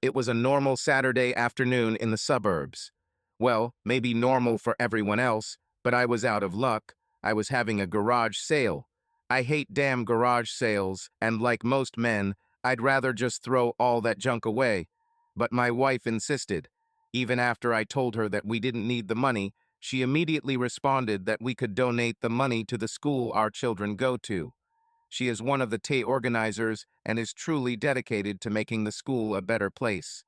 It was a normal Saturday afternoon in the suburbs. Well, maybe normal for everyone else, but I was out of luck. I was having a garage sale. I hate damn garage sales, and like most men, I'd rather just throw all that junk away. But my wife insisted. Even after I told her that we didn't need the money, she immediately responded that we could donate the money to the school our children go to. She is one of the TAY organizers and is truly dedicated to making the school a better place.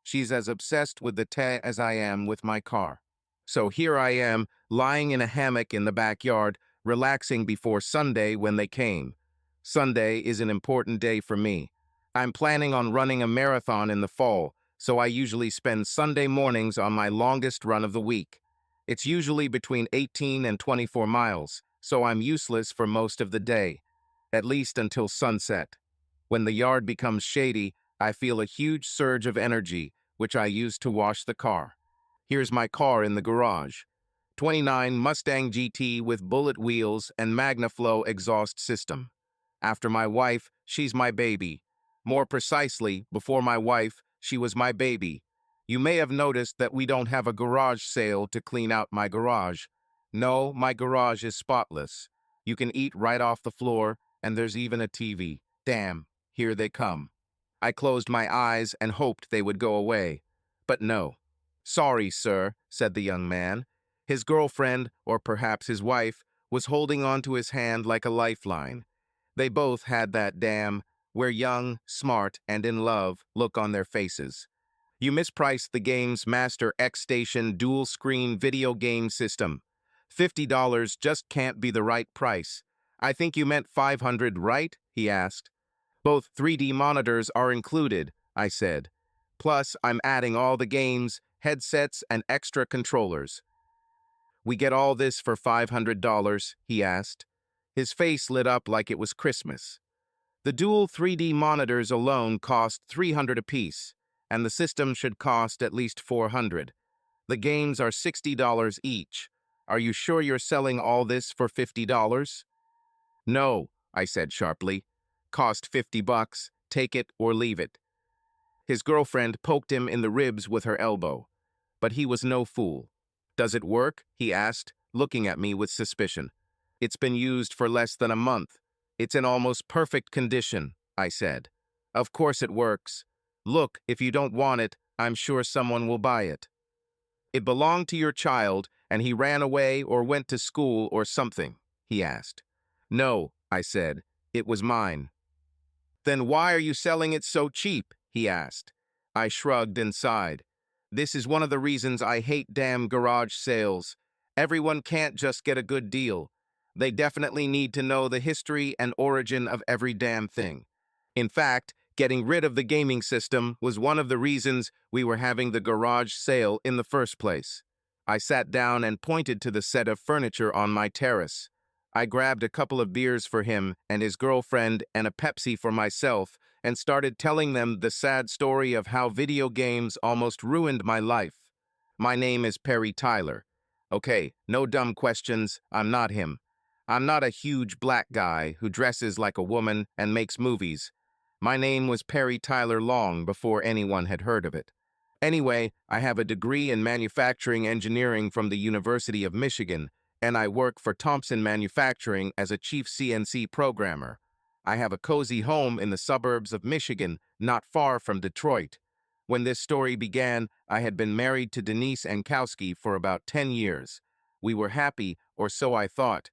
She's as obsessed with the TAY as I am with my car. So here I am, lying in a hammock in the backyard, relaxing before Sunday when they came. Sunday is an important day for me. I'm planning on running a marathon in the fall, so I usually spend Sunday mornings on my longest run of the week. It's usually between 18 and 24 miles, so I'm useless for most of the day, at least until sunset. When the yard becomes shady, I feel a huge surge of energy, which I use to wash the car. Here's my car in the garage. 29 Mustang GT with bullet wheels and MagnaFlow exhaust system. After my wife, she's my baby. More precisely, before my wife, she was my baby. You may have noticed that we don't have a garage sale to clean out my garage. No, my garage is spotless. You can eat right off the floor, and there's even a TV. Damn, here they come. I closed my eyes and hoped they would go away. But no. Sorry, sir, said the young man. His girlfriend, or perhaps his wife, was holding onto his hand like a lifeline. They both had that damn, we're young, smart, and in love look on their faces. You mispriced the game's Master X Station dual-screen video game system. $50 just can't be the right price. I think you meant 500, right? He asked. Both 3D monitors are included, I said. Plus, I'm adding all the games, headsets, and extra controllers. We get all this for $500, he asked. His face lit up like it was Christmas. The dual 3D monitors alone cost $300 apiece, and the system should cost at least $400. The games are $60 each. Are you sure you're selling all this for $50? No, I said sharply. Cost $50, take it or leave it. His girlfriend poked him in the ribs with her elbow. But he was no fool. Does it work? He asked, looking at me with suspicion. It's been used for less than a month. It's in almost perfect condition, I said. Of course it works. Look, if you don't want it, I'm sure someone will buy it. It belonged to your child, and he ran away or went to school or something, he asked. No, I said. It was mine. Then why are you selling it so cheap? He asked. I shrugged and sighed. This is one of the reasons I hate damn garage sales. Everyone can't just get a good deal. They definitely need to know the history and origin of every damn thing. In fact, getting rid of the gaming system was one of the reasons we were having the garage sale in the first place. I sat down and pointed to the set of furniture on my terrace. I grabbed a couple of beers for him and his girlfriend and a Pepsi for myself and started telling them the sad story of how video games almost ruined my life. My name is Perry Tyler. Okay, no dumb questions, I'm not him. I'm not a huge black guy who dresses like a woman and makes movies. My name was Perry Tyler long before anyone had heard of it. Anyway, I have a degree in manufacturing engineering from the University of Michigan, and I work for Thompson Manufacturing as a chief CNC programmer. I have a cozy home in the suburbs of Michigan, not far from Detroit. When this story began, I had been married to Denise Ankowski for about 10 years. We were happy, or so I thought.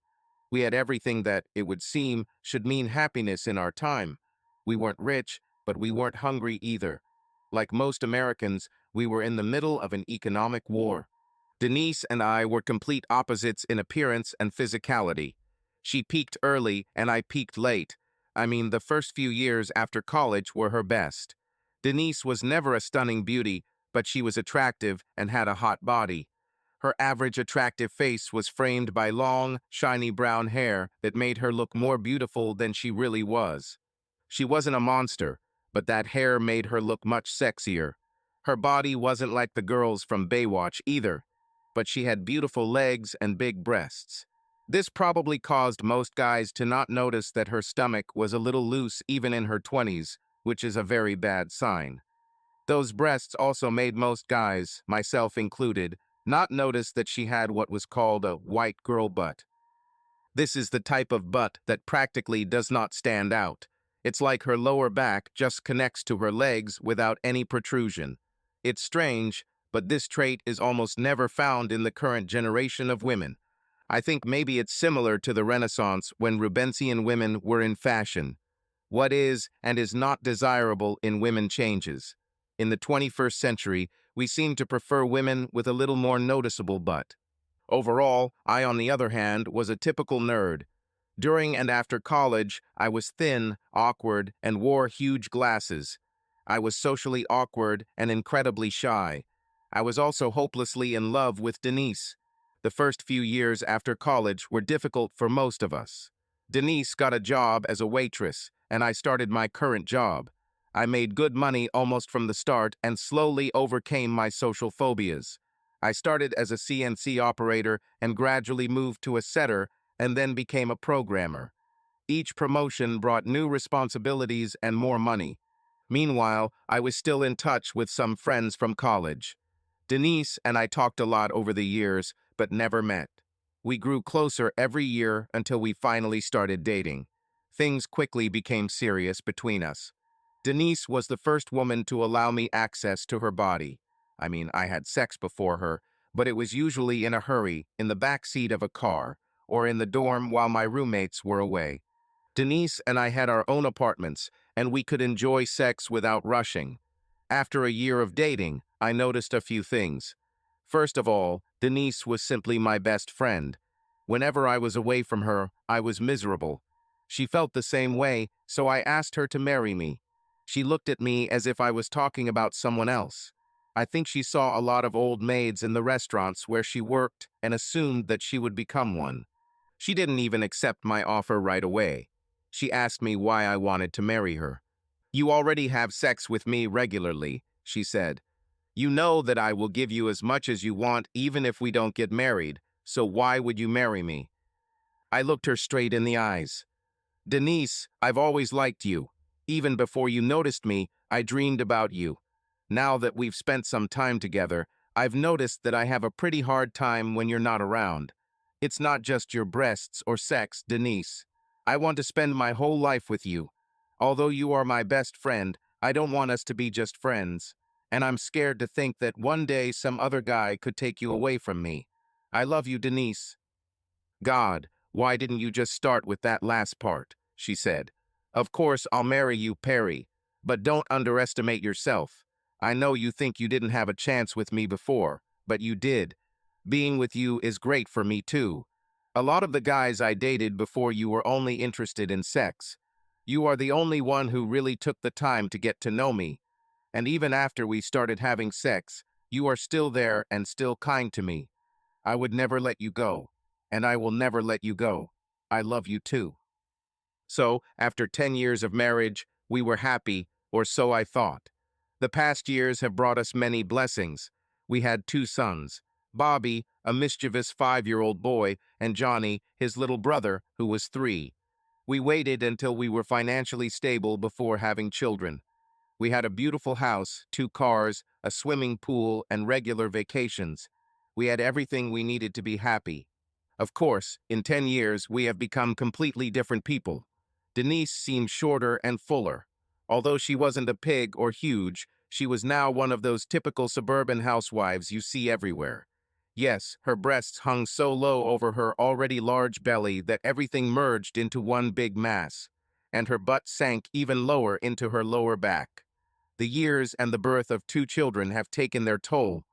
We had everything that, it would seem, should mean happiness in our time. We weren't rich, but we weren't hungry either. Like most Americans, we were in the middle of an economic war. Denise and I were complete opposites in appearance and physicality. She peaked early and I peaked late. I mean, the first few years after college were her best. Denise was never a stunning beauty, but she was attractive and had a hot body. Her average attractive face was framed by long, shiny brown hair that made her look more beautiful than she really was. She wasn't a monster, but that hair made her look much sexier. Her body wasn't like the girls from Baywatch either, but she had beautiful legs and big breasts. This probably caused most guys to not notice that her stomach was a little loose even in her 20s, which is a very bad sign. Those breasts also made most guys, myself included, not notice that she had what was called a white girl butt. This is the type of butt that practically does not stand out. It's like her lower back just connects to her legs without any protrusion. It's strange, but this trait is almost never found in the current generation of women. I think maybe it's similar to the Renaissance when Rubensian women were in fashion. What is and is not desirable in women changes. In the 21st century, we seem to prefer women with a little more noticeable butt. Overall, I, on the other hand, was a typical nerd. During and after college, I was thin, awkward, and wore huge glasses. I was socially awkward and incredibly shy. I was also hopelessly in love with Denise. The first few years after college were difficult for most of us. Denise got a job as a waitress, and I started my current job. I made good money almost from the start and slowly overcame my social phobias. I started as a CNC operator and gradually moved to a setter and then became a programmer. Each promotion brought new responsibilities and more money. Meanwhile, I was still in touch with some friends from college. Denise and I talked a lot over the years, but never met. We grew closer every year until we finally started dating. Things quickly became serious between us. Denise was the first woman to allow me access to her body. I mean, I had sex before her, but it was usually in a hurry, in the back seat of a car, or in the dorm while my roommates were away. Denise and I had our own apartments, and we could enjoy sex without rushing. After a year of dating, I noticed a few things. First of all, Denise was simply my best friend. Whenever I was away from her, I was miserable. She felt the same way, so I asked her to marry me. She looked at me as if I was talking about someone else. I think she saw a lot of old maids in the restaurants where she worked and assumed that she would become one. She didn't even accept my offer right away. She asked me why I wanted to marry her. "You already have sex with me regularly," she said. "You know that I will give you as much as you want even if we don't get married, so why would you marry me?" I looked her straight in the eyes. "Denise, I've always liked you. Even before you noticed me, I dreamed about you. Now that we've spent some time together, I've noticed that I have a pretty hard time when you're not around. It's not just your breasts or sex, Denise. I want to spend my whole life with you. Although you are my best friend, I don't want us to be just friends. And I'm scared to think that one day some other guy could take you away from me. I love you, Denise." "God, why didn't you just start with that last part?" she said. "Of course I'll marry you, Perry. But don't underestimate yourself. I know you think you didn't have a chance with me before, but you did. Being with you is great for me too. A lot of the guys I dated before you were only interested in sex. You are the only one who really took the time to get to know me. And even after we started having sex, you are still there and still kind to me. I would never let you go. And I will never let you go. I love you too." So, after 10 years of marriage, we were happy, or so I thought. The past years have brought us many blessings. We had 2 sons, Bobby, a mischievous 5-year-old boy, and Johnny, his little brother, who was 3. We waited until we were financially stable before having children. We had a beautiful house, 2 cars, a swimming pool, and regular vacations. We had everything we needed to be happy. Of course, in 10 years, we have become completely different people. Denise seemed shorter and fuller. Although she wasn't a pig or huge, she was now one of those typical suburban housewives you see everywhere. Yes, her breasts hung so low over her already large belly that everything merged into one big mass, and her butt sank even lower into her lower back. The years and the birth of 2 children have taken their toll,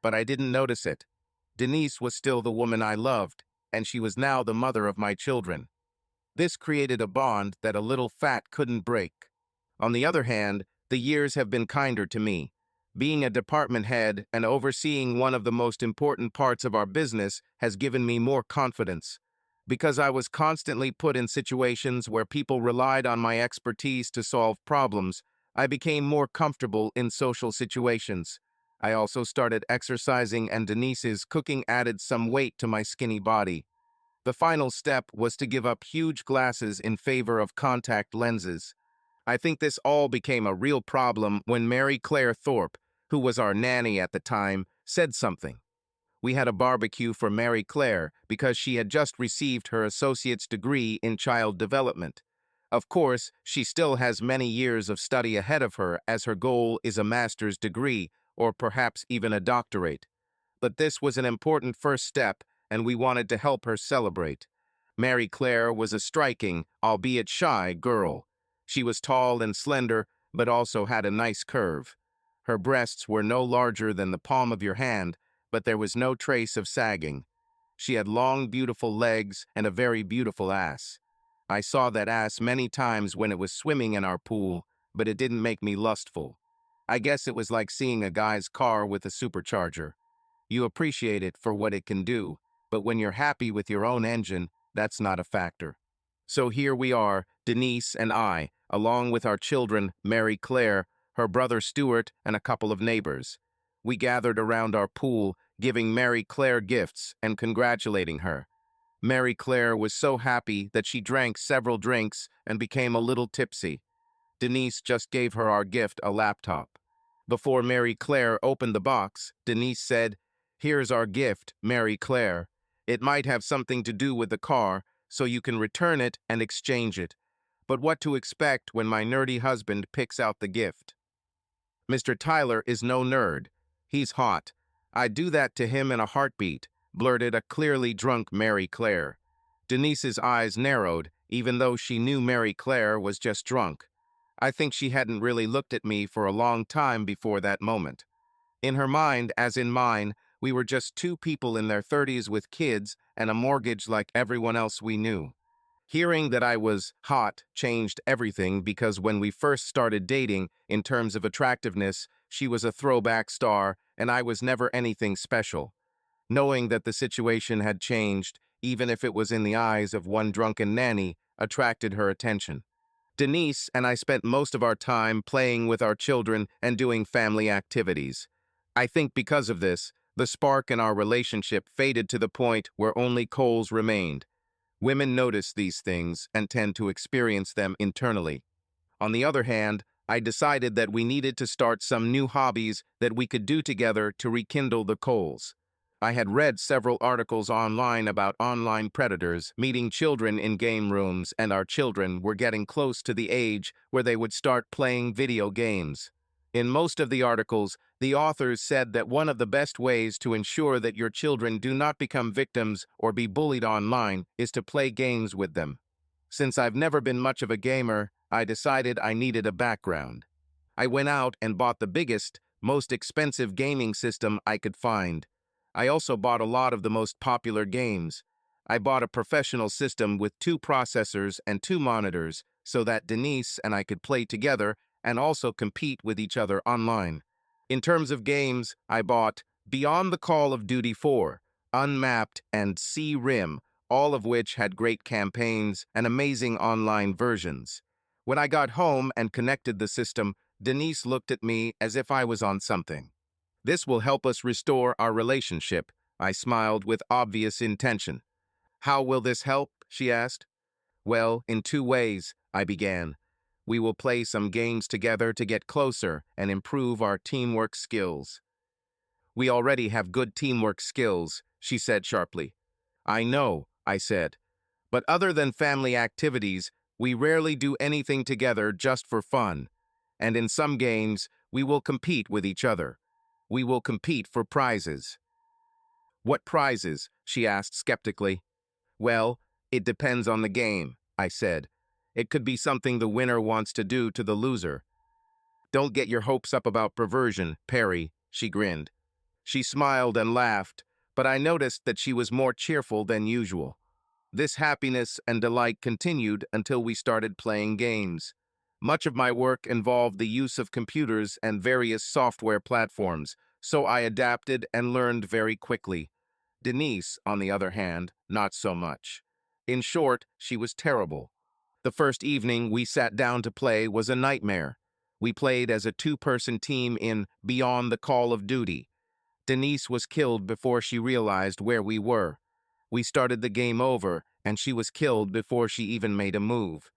but I didn't notice it. Denise was still the woman I loved, and she was now the mother of my children. This created a bond that a little fat couldn't break. On the other hand, the years have been kinder to me. Being a department head and overseeing one of the most important parts of our business has given me more confidence. Because I was constantly put in situations where people relied on my expertise to solve problems, I became more comfortable in social situations. I also started exercising, and Denise's cooking added some weight to my skinny body. The final step was to give up huge glasses in favor of contact lenses. I think this all became a real problem when Mary Claire Thorpe, who was our nanny at the time, said something. We had a barbecue for Mary Claire because she had just received her associate's degree in child development. Of course, she still has many years of study ahead of her as her goal is a master's degree or perhaps even a doctorate. But this was an important first step, and we wanted to help her celebrate. Mary Claire was a striking, albeit shy, girl. She was tall and slender, but also had a nice curve. Her breasts were no larger than the palm of your hand, but there was no trace of sagging. She had long, beautiful legs and a very beautiful ass. I saw that ass many times when it was swimming in our pool, but it didn't make me lustful. I guess it was like seeing a guy's car with a supercharger. You appreciate it for what it can do, but when you're happy with your own engine, that's not a factor. So here we are, Denise and I, along with our children, Mary Claire, her brother Stuart, and a couple of neighbors. We gathered around our pool, giving Mary Claire gifts and congratulating her. Mary Claire was so happy that she drank several drinks and became a little tipsy. Denise just gave her our gift, a laptop. Before Mary Claire opened the box, Denise said, "Here's our gift, Mary Claire. It might have something to do with the car, so you can return it and exchange it. But what to expect when my nerdy husband picks out the gift? Mr. Tyler is no nerd. He's hot. I'd do that to him in a heartbeat," blurted a clearly drunk Mary Claire. Denise's eyes narrowed, even though she knew Mary Claire was just drunk. I think she hadn't really looked at me for a long time before that moment. In her mind, as in mine, we were just two people in their 30s with kids and a mortgage like everyone else we knew. Hearing that I was hot changed everything because when we first started dating, in terms of attractiveness, she was a throwback star and I was never anything special. Knowing that the situation had changed, even if it was in the eyes of one drunken nanny, attracted her attention. Denise and I spent most of our time playing with our children and doing family activities. I think because of this, the spark in our relationship faded to the point where only coals remained. Women notice these things and tend to experience them internally. On the other hand, I decided that we needed to start some new hobbies that we could do together to rekindle the coals. I had read several articles online about online predators meeting children in game rooms, and our children were getting close to the age where they would start playing video games. In most of the articles, the authors said that one of the best ways to ensure that your children do not become victims or be bullied online is to play games with them. Since I've never been much of a gamer, I decided I needed a background. I went out and bought the biggest, most expensive gaming system I could find. I also bought a lot of the most popular games. I bought a professional system with 2 processors and 2 monitors so that Denise and I could play together and also compete with each other online. In terms of games, I bought Beyond the Call of Duty 4, Unmapped, and Sea Rim, all of which had great campaigns and amazing online versions. When I got home and connected the system, Denise looked at me as if I was on something. "This will help us restore our relationship," I smiled with obvious intention. "How will this help?" she asked. "Well, in 2 ways," I began. "We will play some games together to get closer and improve our teamwork skills." "We already have good teamwork skills," she said sharply. "I know," I said. "But other than family activities, we rarely do anything together just for fun. And in some games, we will compete with each other. We will compete for prizes." "What prizes?" she asked skeptically. "Well, it depends on the game," I said. "It could be something the winner wants to do to the loser." "Don't get your hopes up about perversion, Perry," she grinned. She smiled and laughed, but I noticed that she was more cheerful than usual. This happiness and delight continued until we started playing games. Much of my work involved the use of computers and various software platforms, so I adapted and learned very quickly. Denise, on the other hand, not so much. In short, she was terrible. The first evening we sat down to play was a nightmare. We played as a 2-person team in Beyond the Call of Duty. Denise was killed before she realized where we were. We started the game over, and she was killed before she even made a move.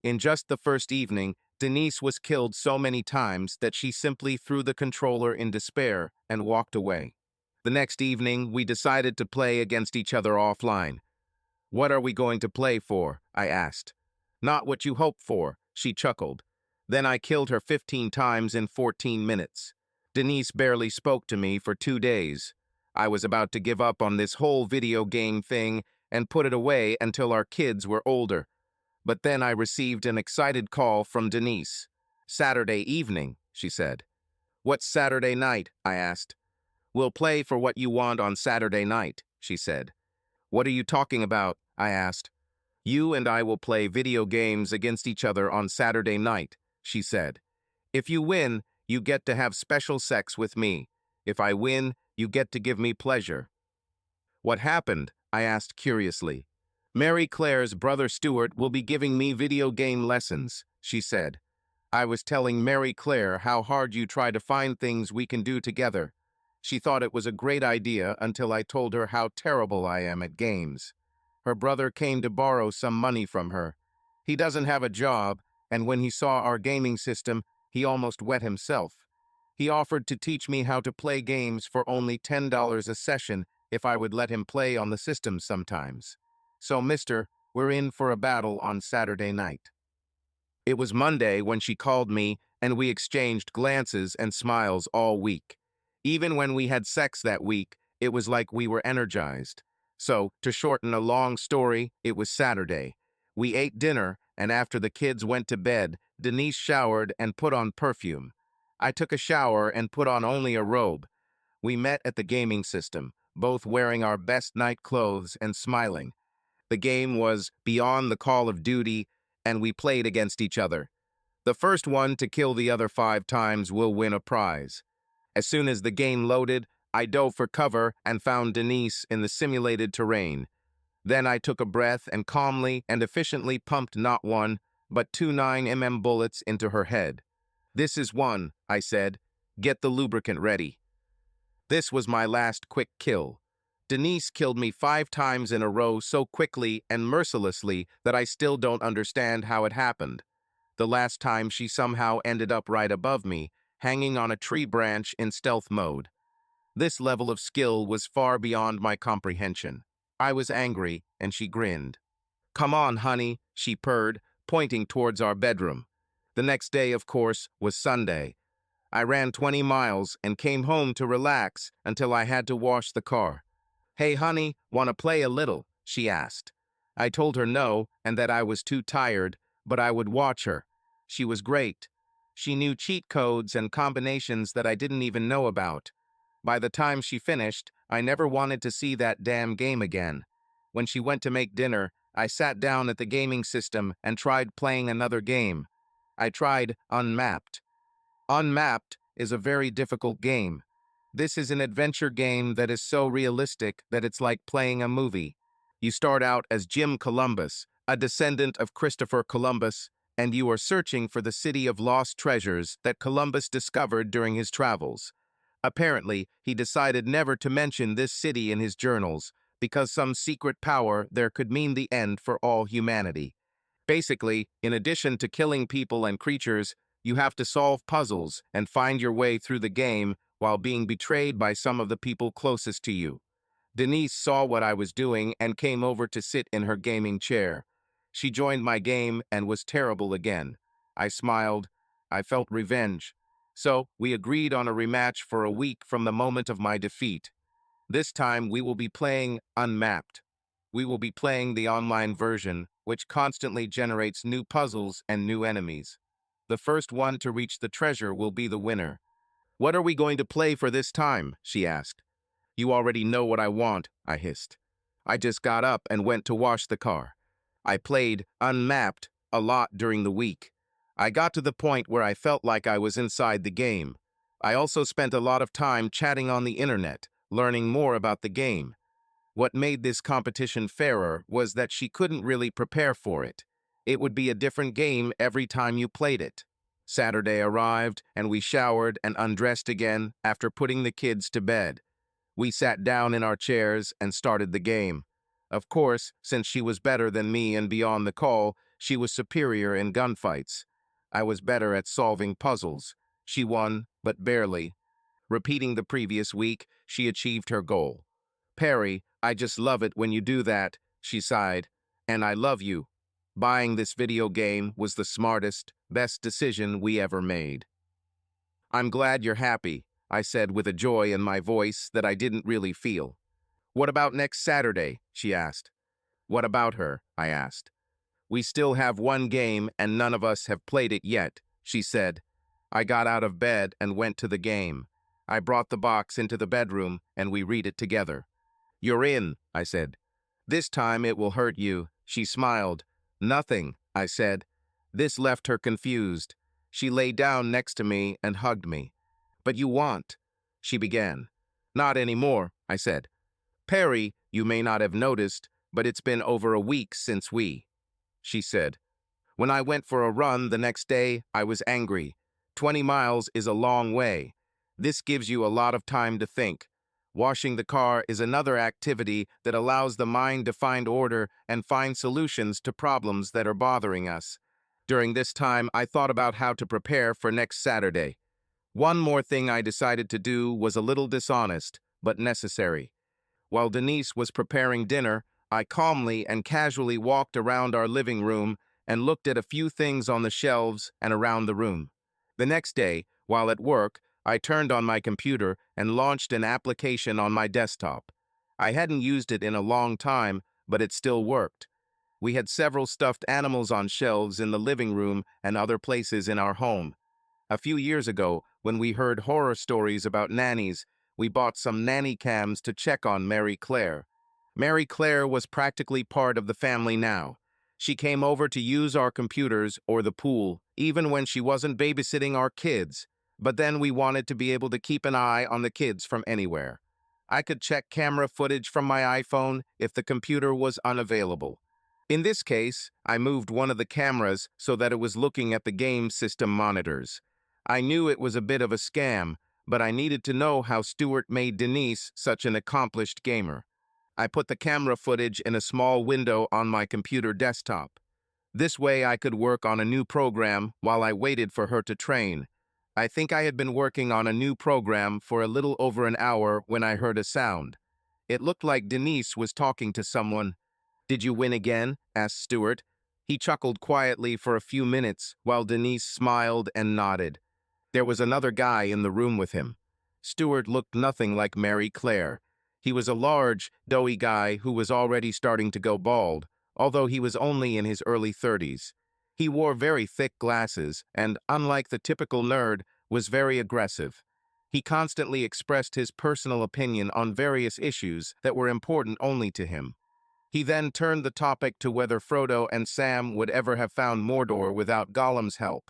In just the first evening, Denise was killed so many times that she simply threw the controller in despair and walked away. The next evening, we decided to play against each other offline. "What are we going to play for?" I asked. "Not what you hoped for," she chuckled. Then I killed her 15 times in 14 minutes. Denise barely spoke to me for 2 days. I was about to give up on this whole video game thing and put it away until our kids were older. But then I received an excited call from Denise. "Saturday evening," she said. "What's Saturday night?" I asked. "We'll play for what you want on Saturday night," she said. "What are you talking about?" I asked. "You and I will play video games against each other on Saturday night," she said. "If you win, you get to have special sex with me. If I win, you get to give me pleasure." "What happened?" I asked curiously. "Mary Claire's brother Stuart will be giving me video game lessons," she said. "I was telling Mary Claire how hard you try to find things we can do together. She thought it was a great idea until I told her how terrible I am at games. Her brother came to borrow some money from her. He doesn't have a job, and when he saw our gaming system, he almost wet himself. He offered to teach me how to play games for only $10 a session if I would let him play on the system sometimes. So, mister, we're in for a battle on Saturday night." It was Monday when she called me, and we exchanged glances and smiles all week. Even when we had sex that week, it was like we were energized. So, to shorten a long story, it was Saturday. We ate dinner, and after the kids went to bed, Denise showered and put on perfume. I took a shower and put on only a robe. We met at the gaming system, both wearing our best night clothes and smiling. The game was Beyond the Call of Duty, and we played against each other. The first one to kill the other 5 times will win a prize. As soon as the game loaded, I dove for cover and found Denise in the simulated terrain. Then I took a breath and calmly and efficiently pumped not one, but 2 9mm bullets into her head. "This is one," I said. "Get the lubricant ready." This was my last quick kill. Denise killed me 5 times in a row so quickly and mercilessly that I still don't understand how it happened. The last time she somehow ended up right above me, hanging on a tree branch in stealth mode. This level of skill was far beyond my comprehension. I was angry, and she grinned. "Come on, honey," she purred, pointing towards our bedroom. The next day, of course, was Sunday. I ran 20 miles and came home to relax until I had to wash the car. "Hey, honey, want to play a little?" she asked. I told her no and that I was too tired, but I would watch her. She was great. She knew cheat codes and combinations that I didn't even know about. By the time she finished, I never wanted to see that damn game again. When she went to make dinner, I sat down at the gaming system and tried playing another game. I tried Unmapped. Unmapped is a very difficult game. This is an adventure game that is so realistic that it's like playing a movie. You start out as Jim Columbus, a descendant of Christopher Columbus, and you are searching for the city of lost treasures that Columbus discovered during his travels. Apparently, he decided never to mention this city in his journals, because some secret power there could mean the end for all humanity. Basically, in addition to killing people and creatures, you have to solve puzzles and find your way through the game while being betrayed by some of the people closest to you. Denise saw what I was doing and came over to sit in her gaming chair. She joined my game and was terrible again. I smiled. I felt revenge. So, we agreed on a rematch for a week from the moment of my defeat. This time, we will be playing Unmapped. We will be playing the online version, which constantly generates new puzzles and new enemies. The first one to reach the treasure will be the winner. "What are we going to play for this time?" she asked. "You already know what I want," I hissed. I just got up and went to wash the car. I played Unmapped a lot during the week. I got to the point where I felt like I was inside the game. I also spent a lot of time chatting on the internet, learning more about the game. What made this competition fairer was that she couldn't really prepare for it. It would be a different game every time you played it. Saturday arrived, and we showered and undressed again after putting the kids to bed. We sat down in our chairs and started the game. Of course, since she was better than me and beyond the call, she was superior in gunfights. I was better at solving puzzles. She won, but barely. Repeating the previous week, she achieved her goal. Perry, I just love it when you do that, she sighed. And I love you. Buying this video game was the smartest, best decision we ever made. I'm glad you're happy, I said with a joy in my voice that I didn't really feel. What about next Saturday? She asked. What about her? I asked. We still have one game and none of us have played it yet, she said. I got out of bed and went to the game. I brought the box into the bedroom and we read it together. You're in, I said. This time it will hurt you, she smiled. Nothing, I said. This left her confused. She lay down next to me and hugged me. But you want, she began. Not anymore, I said. Perry, you may not have noticed, but it's been over a week since she said. When I went for a run the next day, I was angry. 20 miles is a long way. This gives you a lot of time to think. Washing the car is another activity that allows the mind to find order and find solutions to problems that are bothering us. During this time, I thought about how to prepare for next Saturday. One more thing I decided to do was a little dishonest, but necessary. While Denise was preparing dinner, I calmly and casually walked around our living room and looked at a few things on the shelves and around the room. The next day, while at work, I turned on my computer and launched an application on my desktop. I hadn't used it in a long time, but it still worked. We had several stuffed animals on shelves in the living room and other places in our home. A few years ago, when we heard horror stories about nannies, we bought some nanny cams to check on Mary Claire. Mary Claire was practically part of the family now. She came over to use our computers or the pool, even when she wasn't babysitting our kids. But then we wanted to be able to keep an eye on the kids from anywhere. I could check camera footage from my iPhone if the computer was unavailable. In this case, I moved one of the cameras so that it was looking at the game system monitors. I knew it was a bit of a scam, but I needed to know how Stuart made Denise such an accomplished gamer. I put the camera footage in a small window on my computer desktop. This way I could work on a new program while I waited for her to train. I think I had been working on a new program for a little over an hour when I heard a sound. It looked like Denise was talking to someone. Did you win again? Asked Stuart. He chuckled quietly for a few minutes while Denise smiled and nodded. There was another guy in the room with him. Stuart looked nothing like Mary Claire. He was a large, doughy guy who was already starting to go bald, although he was only in his early 30s. He wore very thick glasses and, unlike the typical nerd, was very aggressive. He constantly expressed his personal opinion on various issues that were important only to him. He then turned the topic to whether Frodo and Sam would ever have found Mordor without Gollum's help.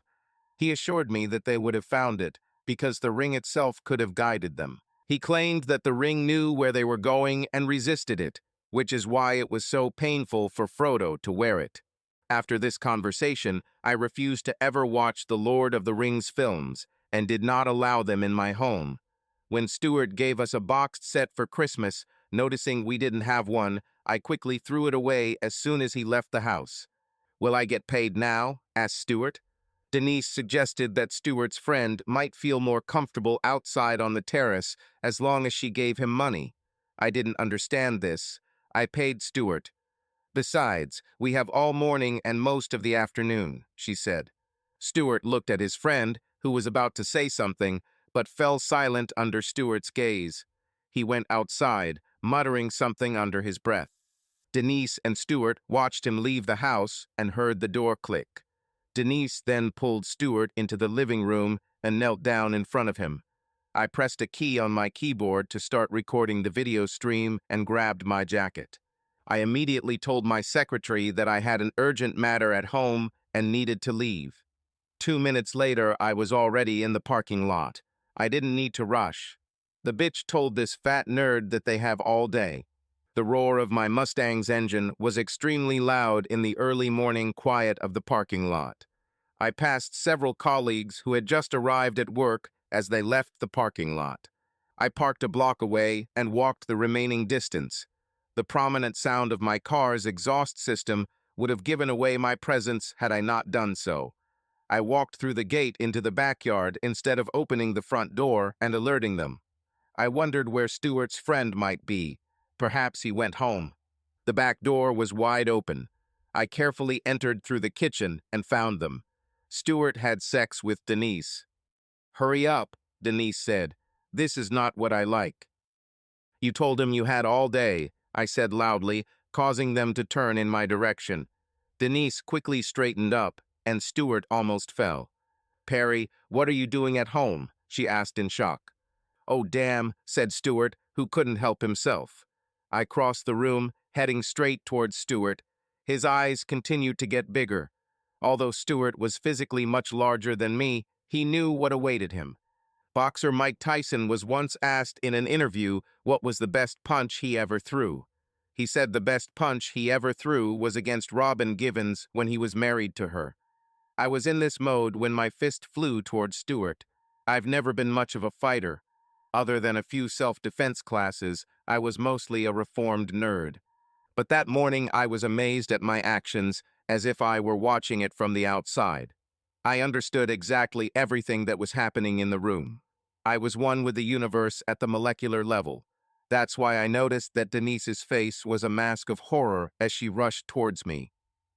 He assured me that they would have found it, because the ring itself could have guided them. He claimed that the ring knew where they were going and resisted it, which is why it was so painful for Frodo to wear it. After this conversation, I refused to ever watch the Lord of the Rings films and did not allow them in my home. When Stuart gave us a boxed set for Christmas, noticing we didn't have one, I quickly threw it away as soon as he left the house. Will I get paid now? Asked Stuart. Denise suggested that Stuart's friend might feel more comfortable outside on the terrace as long as she gave him money. I didn't understand this. I paid Stuart. Besides, we have all morning and most of the afternoon, she said. Stuart looked at his friend, who was about to say something, but fell silent under Stuart's gaze. He went outside, muttering something under his breath. Denise and Stuart watched him leave the house and heard the door click. Denise then pulled Stuart into the living room and knelt down in front of him. I pressed a key on my keyboard to start recording the video stream and grabbed my jacket. I immediately told my secretary that I had an urgent matter at home and needed to leave. 2 minutes later, I was already in the parking lot. I didn't need to rush. The bitch told this fat nerd that they have all day. The roar of my Mustang's engine was extremely loud in the early morning quiet of the parking lot. I passed several colleagues who had just arrived at work as they left the parking lot. I parked a block away and walked the remaining distance. The prominent sound of my car's exhaust system would have given away my presence had I not done so. I walked through the gate into the backyard instead of opening the front door and alerting them. I wondered where Stuart's friend might be. Perhaps he went home. The back door was wide open. I carefully entered through the kitchen and found them. Stuart had sex with Denise. "Hurry up," Denise said. "This is not what I like." "You told him you had all day," I said loudly, causing them to turn in my direction. Denise quickly straightened up, and Stuart almost fell. "Perry, what are you doing at home?" she asked in shock. "Oh, damn," said Stuart, who couldn't help himself. I crossed the room, heading straight towards Stuart. His eyes continued to get bigger. Although Stuart was physically much larger than me, he knew what awaited him. Boxer Mike Tyson was once asked in an interview what was the best punch he ever threw. He said the best punch he ever threw was against Robin Givens when he was married to her. I was in this mode when my fist flew towards Stuart. I've never been much of a fighter. Other than a few self-defense classes, I was mostly a reformed nerd. But that morning I was amazed at my actions, as if I were watching it from the outside. I understood exactly everything that was happening in the room. I was one with the universe at the molecular level. That's why I noticed that Denise's face was a mask of horror as she rushed towards me.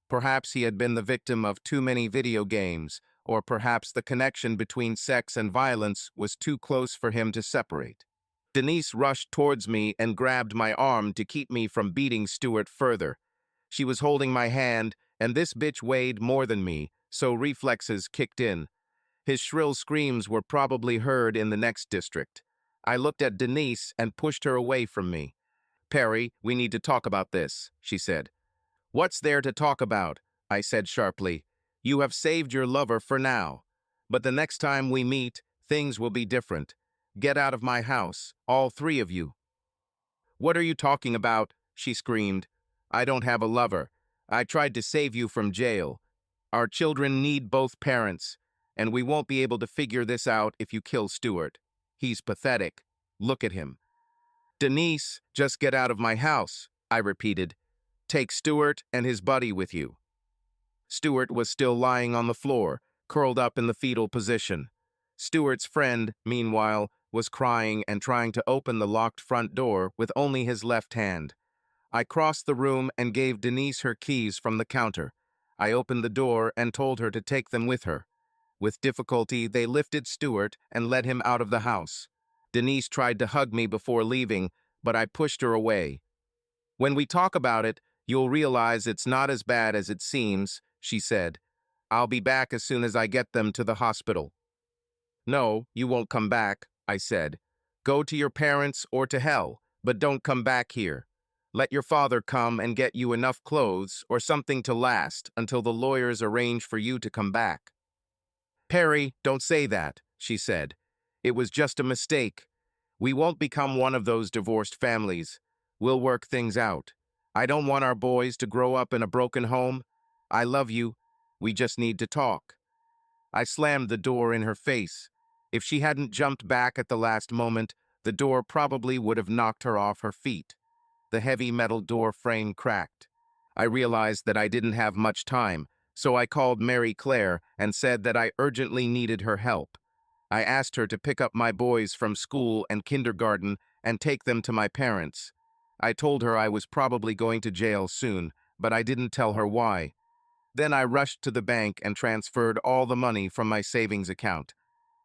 Perhaps he had been the victim of too many video games, or perhaps the connection between sex and violence was too close for him to separate. Denise rushed towards me and grabbed my arm to keep me from beating Stuart further. She was holding my hand, and this bitch weighed more than me, so reflexes kicked in. His shrill screams were probably heard in the next district. I looked at Denise and pushed her away from me. "Perry, we need to talk about this," she said. "What's there to talk about?" I said sharply. "You have saved your lover for now. But the next time we meet, things will be different. Get out of my house, all three of you." "What are you talking about?" she screamed. "I don't have a lover. I tried to save you from jail. Our children need both parents, and we won't be able to figure this out if you kill Stuart. He's pathetic. Look at him." "Denise, just get out of my house," I repeated. "Take Stuart and his buddy with you." Stuart was still lying on the floor, curled up in the fetal position. Stuart's friend, meanwhile, was crying and trying to open the locked front door with only his left hand. I crossed the room and gave Denise her keys from the counter. I opened the door and told her to take them with her. With difficulty, they lifted Stuart and led him out of the house. Denise tried to hug me before leaving, but I pushed her away. "When we talk about it, you'll realize it's not as bad as it seems," she said. "I'll be back as soon as I get them to the hospital." "No, you won't come back," I said. "Go to your parents or to hell, but don't come back here. Let your father come and get you enough clothes or something to last until the lawyers arrange for you to come back." "Perry, don't say that," she said. "It was just a mistake. We won't become one of those divorced families. We'll work things out. I don't want our boys to grow up in a broken home. I love you. We just need to talk." I slammed the door in her face. If she hadn't jumped back at the last moment, the door probably would have knocked her off her feet. The heavy metal door frame cracked. I realized that I didn't have much time, so I called Mary Claire and said that I urgently needed her help. I asked her to pick up my boys from school and kindergarten and take them to my parents. I told her I was probably going to jail soon, but I didn't tell her why. Then I rushed to the bank and transferred all the money from my savings account.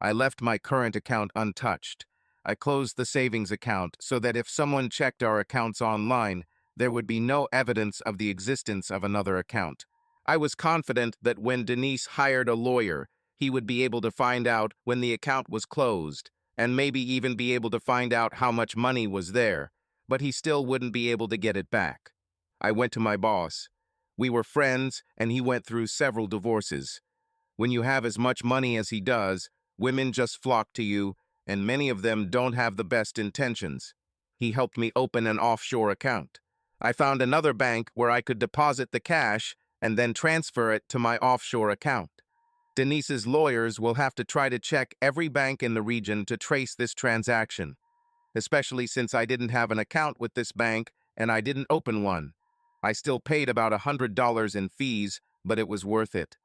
I left my current account untouched. I closed the savings account so that if someone checked our accounts online, there would be no evidence of the existence of another account. I was confident that when Denise hired a lawyer, he would be able to find out when the account was closed, and maybe even be able to find out how much money was there, but he still wouldn't be able to get it back. I went to my boss. We were friends, and he went through several divorces. When you have as much money as he does, women just flock to you, and many of them don't have the best intentions. He helped me open an offshore account. I found another bank where I could deposit the cash and then transfer it to my offshore account. Denise's lawyers will have to try to check every bank in the region to trace this transaction, especially since I didn't have an account with this bank and I didn't open one. I still paid about $100 in fees, but it was worth it.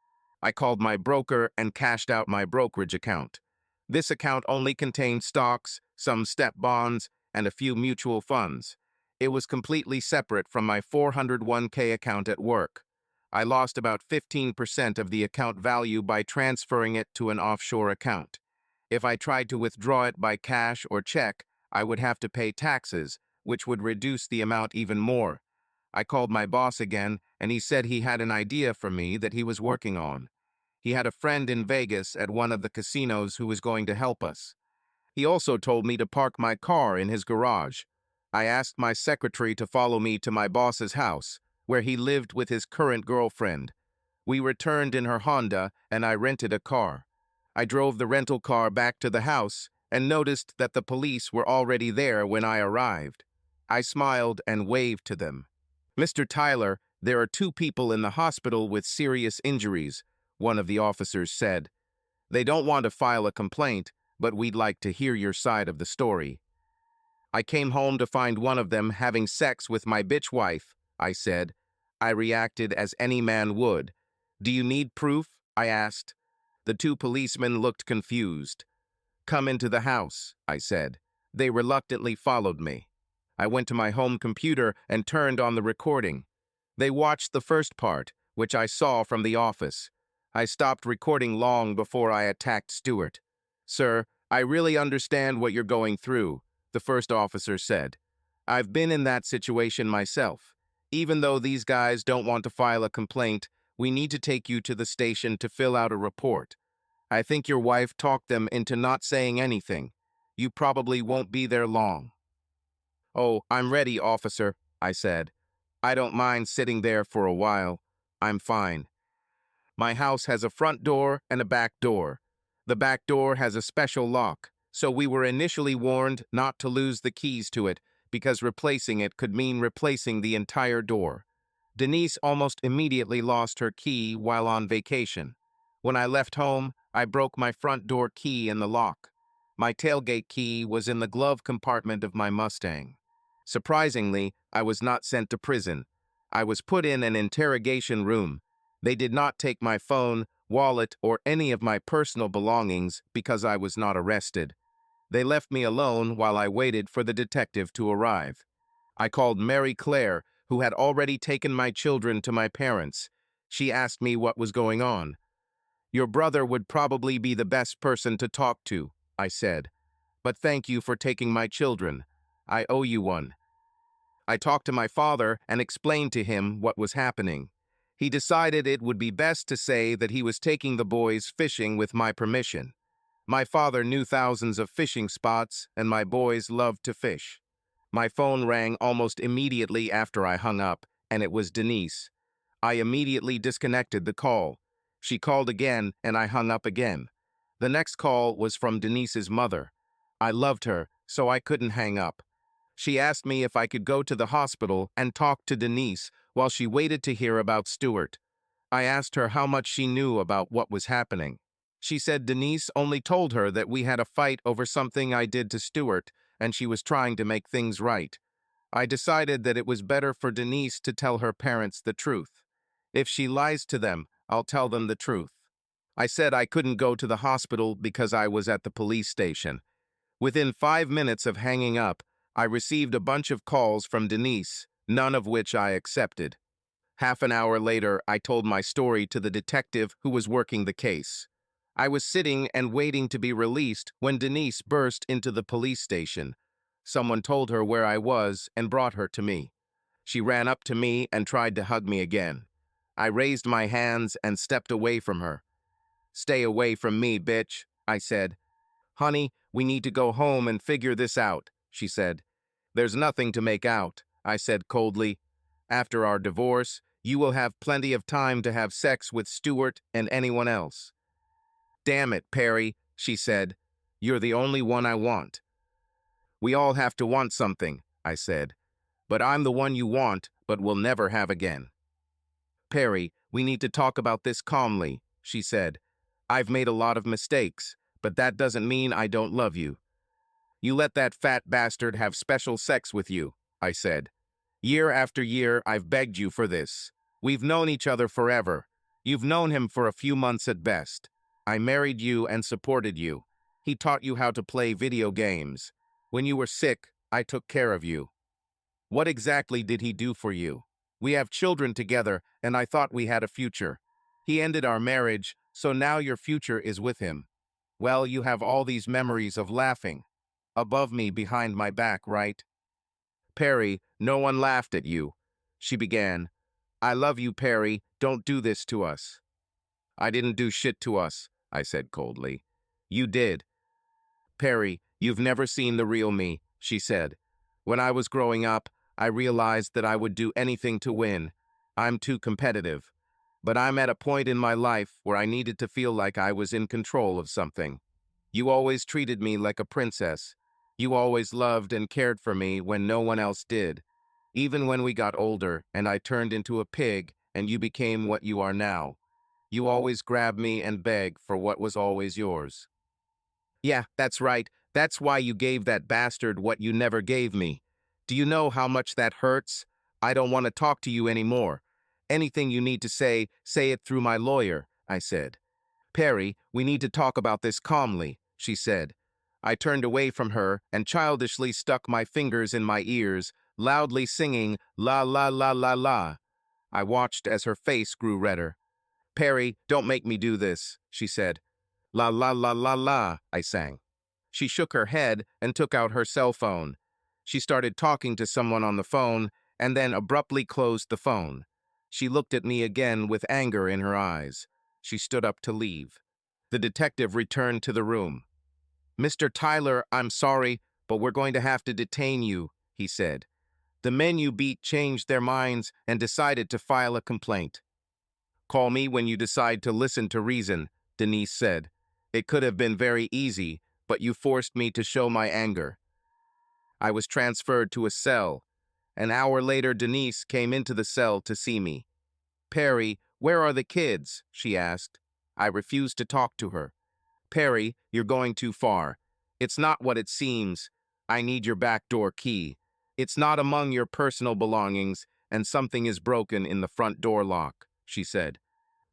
I called my broker and cashed out my brokerage account. This account only contained stocks, some step bonds, and a few mutual funds. It was completely separate from my 401k account at work. I lost about 15% of the account value by transferring it to an offshore account. If I tried to withdraw it by cash or check, I would have to pay taxes, which would reduce the amount even more. I called my boss again, and he said he had an idea for me that he was working on. He had a friend in Vegas at one of the casinos who was going to help us. He also told me to park my car in his garage. I asked my secretary to follow me to my boss's house, where he lived with his current girlfriend. We returned in her Honda, and I rented a car. I drove the rental car back to the house and noticed that the police were already there when I arrived. I smiled and waved to them. "Mr. Tyler, there are 2 people in the hospital with serious injuries," one of the officers said. "They don't want to file a complaint, but we'd like to hear your side of the story." "I came home to find one of them having sex with my bitch wife," I said. I reacted as any man would. "Do you need proof?" I asked. The 2 policemen looked confused. "Come into the house," I said. They reluctantly followed me. I went to my home computer and turned on the recording. They watched the first part, which I saw from the office. I stopped recording long before I attacked Stewart. "Sir, I really understand what you're going through," the first officer said. "I've been in that situation myself. Even though these guys don't want to file a complaint, we need to take you to the station to fill out a report. I think your wife talked them into not saying anything. You probably won't be there long." "Oh, I'm ready, officer," I said. "I don't mind sitting there for a while. I'm fine. My house has a front door and a back door. The back door has a special lock, so we were initially warned not to lose the keys to it because replacing it could mean replacing the entire door. Denise almost immediately lost her key while on vacation. When I left home, I broke my front door key in the lock. My tailgate key was in the glove compartment of my Mustang. Surprisingly, I was not sent to prison. I was put in an interrogation room. They did not take my phone, wallet, or any of my personal belongings because I was not arrested. They left me alone while I waited for the detective to arrive. I called Mary Claire, who had already taken my children to my parents. She asked me what was going on. "Your brother would probably be the best person to talk to," I said. "But thank you for taking my children. I owe you one." I talked to my father and explained to him what was happening. He decided it would be best to say that he was taking the boys fishing with my permission. My father knew thousands of fishing spots, and my boys loved to fish. My phone rang almost immediately after I hung up, and it was Denise. I immediately disconnected the call. She called again, and I hung up again. The next call was from Denise's mother. I loved her, so I couldn't hang up. She asked me if I could go to the hospital and talk to Denise while she waited to hear about Stewart. I asked her how much she knew about what was happening. She said Denise only told her that we had a fight over something I did to Stewart, and she was trying to make things right. I decided that it was better for Denise to tell her parents the truth. If she lies to them, I'll tell them the truth. I said I couldn't go to the hospital because I was at the police station. Within 5 minutes of hanging up, I received a bunch of calls from Denise, none of which I accepted. Half an hour later, I told my story to the detective who was working the case. I was sitting and waiting to be released when Denise burst into the police station. Someone told her where I was and brought her to me. She ran up to me and tried to hug me again. I raised my hands and stepped away from her. "Stay away from me, bitch," I said. "Honey, we need to go home and figure this out," she said. "There's nothing to make out," I said coldly. "After our divorce, you will have plenty of time to have sex with Stewart and anyone else." "Damn it, Perry," she said. "You're the only one I want." "We all have to want something," I said. "But I'm the one you want, but will never have again." "Perry, we need to talk about this calmly," she said. "I've made a lot of mistakes, but that doesn't mean I don't love you." "You let that fat bastard have special sex with you," I said. "Year after year, I've begged you for this. We've known each other forever. You've known him for a few months at best. I married you and supported you. He taught you how to play video games. When you were sick, I took care of you. What exactly did he do for you? We have children together, and I thought we had a future. He ended our marriage, so now your future is with him. Well, you have all these memories of laughing. Above me, behind my back, right? Perry, no one laughed at you. She began. I love you, Perry. Don't do this to us. I didn't do shit to us, I said coldly. You did. Perry, you've never seen the real me, she said. When I was growing up, I realized that I would do anything to win. I'm too competitive. But I'm at a point in my life where I needed to feel like I was in control of something. You always treated me like a princess. You always loved and cared for me when no one else did. Even when we got older and I turned into a pig and you became what you are now. You always grabbed me and begged for what was always yours. Yeah, that's right. That's why you gave that bastard what you never gave me. Do you know how much that hurts? I don't want to talk to you anymore. Anything you need to say it through my lawyer, I said. Perry, we need to talk about this calmly, she said. I turned away from her and childishly stuck my fingers in my ears, loudly singing la la la la la. I watched as her face grew redder. Perry, don't make me do this, she said. La la la la la, I sang. She shook her head and took out her cell phone. She started talking to someone on the phone and then abruptly closed the phone. She looked at me again with anger in her eyes. She stood up to leave. The detective returned to the room. Mr. Tyler, I'm sorry, but we're going to have to detain you, he said. The men you beat changed their minds and decided to file a complaint. Call me when you decide to listen to reason, Denise said. It could have been very easy, but you forced me to show my anger. I was transferred to a cell. An hour later, Denise came into the cell to see me. Perry, where are the kids? She asked. I refused to talk to her. Perry, you're going too far. It's not what it seems. I need your back door key. It's not among your personal belongings, and something is broken in the front door lock, she said.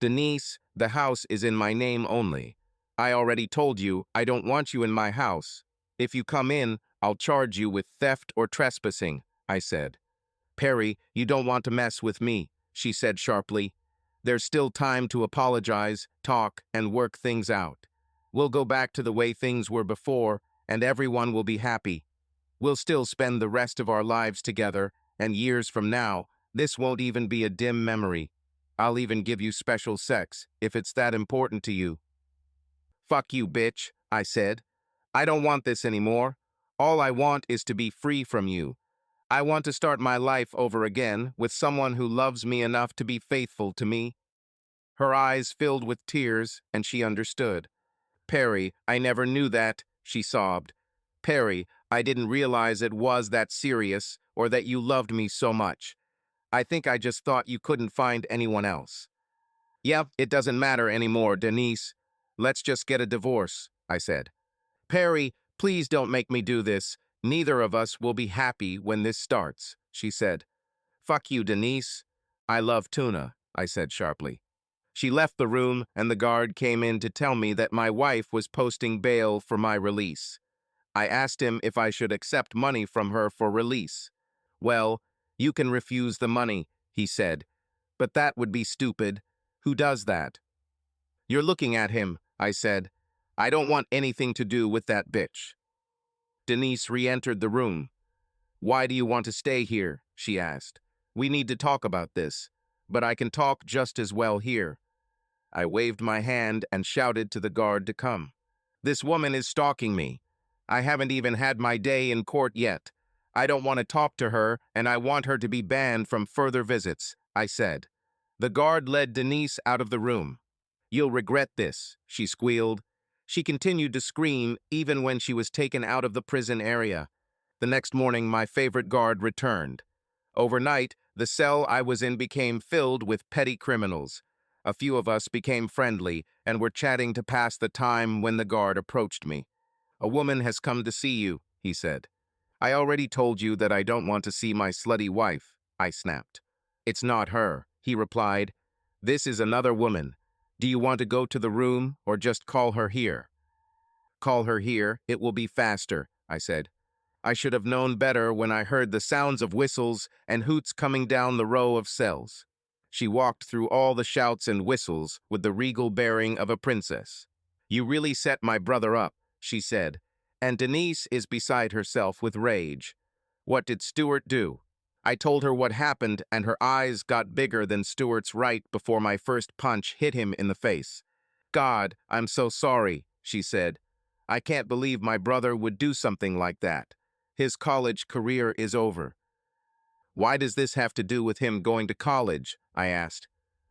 Denise, the house is in my name only. I already told you I don't want you in my house. If you come in, I'll charge you with theft or trespassing, I said. Perry, you don't want to mess with me, she said sharply. There's still time to apologize, talk, and work things out. We'll go back to the way things were before, and everyone will be happy. We'll still spend the rest of our lives together, and years from now, this won't even be a dim memory. I'll even give you special sex, if it's that important to you. Fuck you, bitch, I said. I don't want this anymore. All I want is to be free from you. I want to start my life over again with someone who loves me enough to be faithful to me. Her eyes filled with tears, and she understood. Perry, I never knew that, she sobbed. Perry, I didn't realize it was that serious or that you loved me so much. I think I just thought you couldn't find anyone else. Yep, it doesn't matter anymore, Denise. Let's just get a divorce, I said. Perry, please don't make me do this. Neither of us will be happy when this starts, she said. Fuck you, Denise. I love tuna, I said sharply. She left the room, and the guard came in to tell me that my wife was posting bail for my release. I asked him if I should accept money from her for release. Well, you can refuse the money, he said. But that would be stupid. Who does that? You're looking at him, I said. I don't want anything to do with that bitch. Denise re-entered the room. Why do you want to stay here? She asked. We need to talk about this, but I can talk just as well here. I waved my hand and shouted to the guard to come. This woman is stalking me. I haven't even had my day in court yet. I don't want to talk to her, and I want her to be banned from further visits, I said. The guard led Denise out of the room. You'll regret this, she squealed. She continued to scream even when she was taken out of the prison area. The next morning, my favorite guard returned. Overnight, the cell I was in became filled with petty criminals. A few of us became friendly and were chatting to pass the time when the guard approached me. A woman has come to see you, he said. I already told you that I don't want to see my slutty wife, I snapped. It's not her, he replied. This is another woman. Do you want to go to the room or just call her here? Call her here, it will be faster, I said. I should have known better when I heard the sounds of whistles and hoots coming down the row of cells. She walked through all the shouts and whistles with the regal bearing of a princess. You really set my brother up, she said, and Denise is beside herself with rage. What did Stuart do? I told her what happened, and her eyes got bigger than Stuart's right before my first punch hit him in the face. God, I'm so sorry, she said. I can't believe my brother would do something like that. His college career is over. Why does this have to do with him going to college? I asked.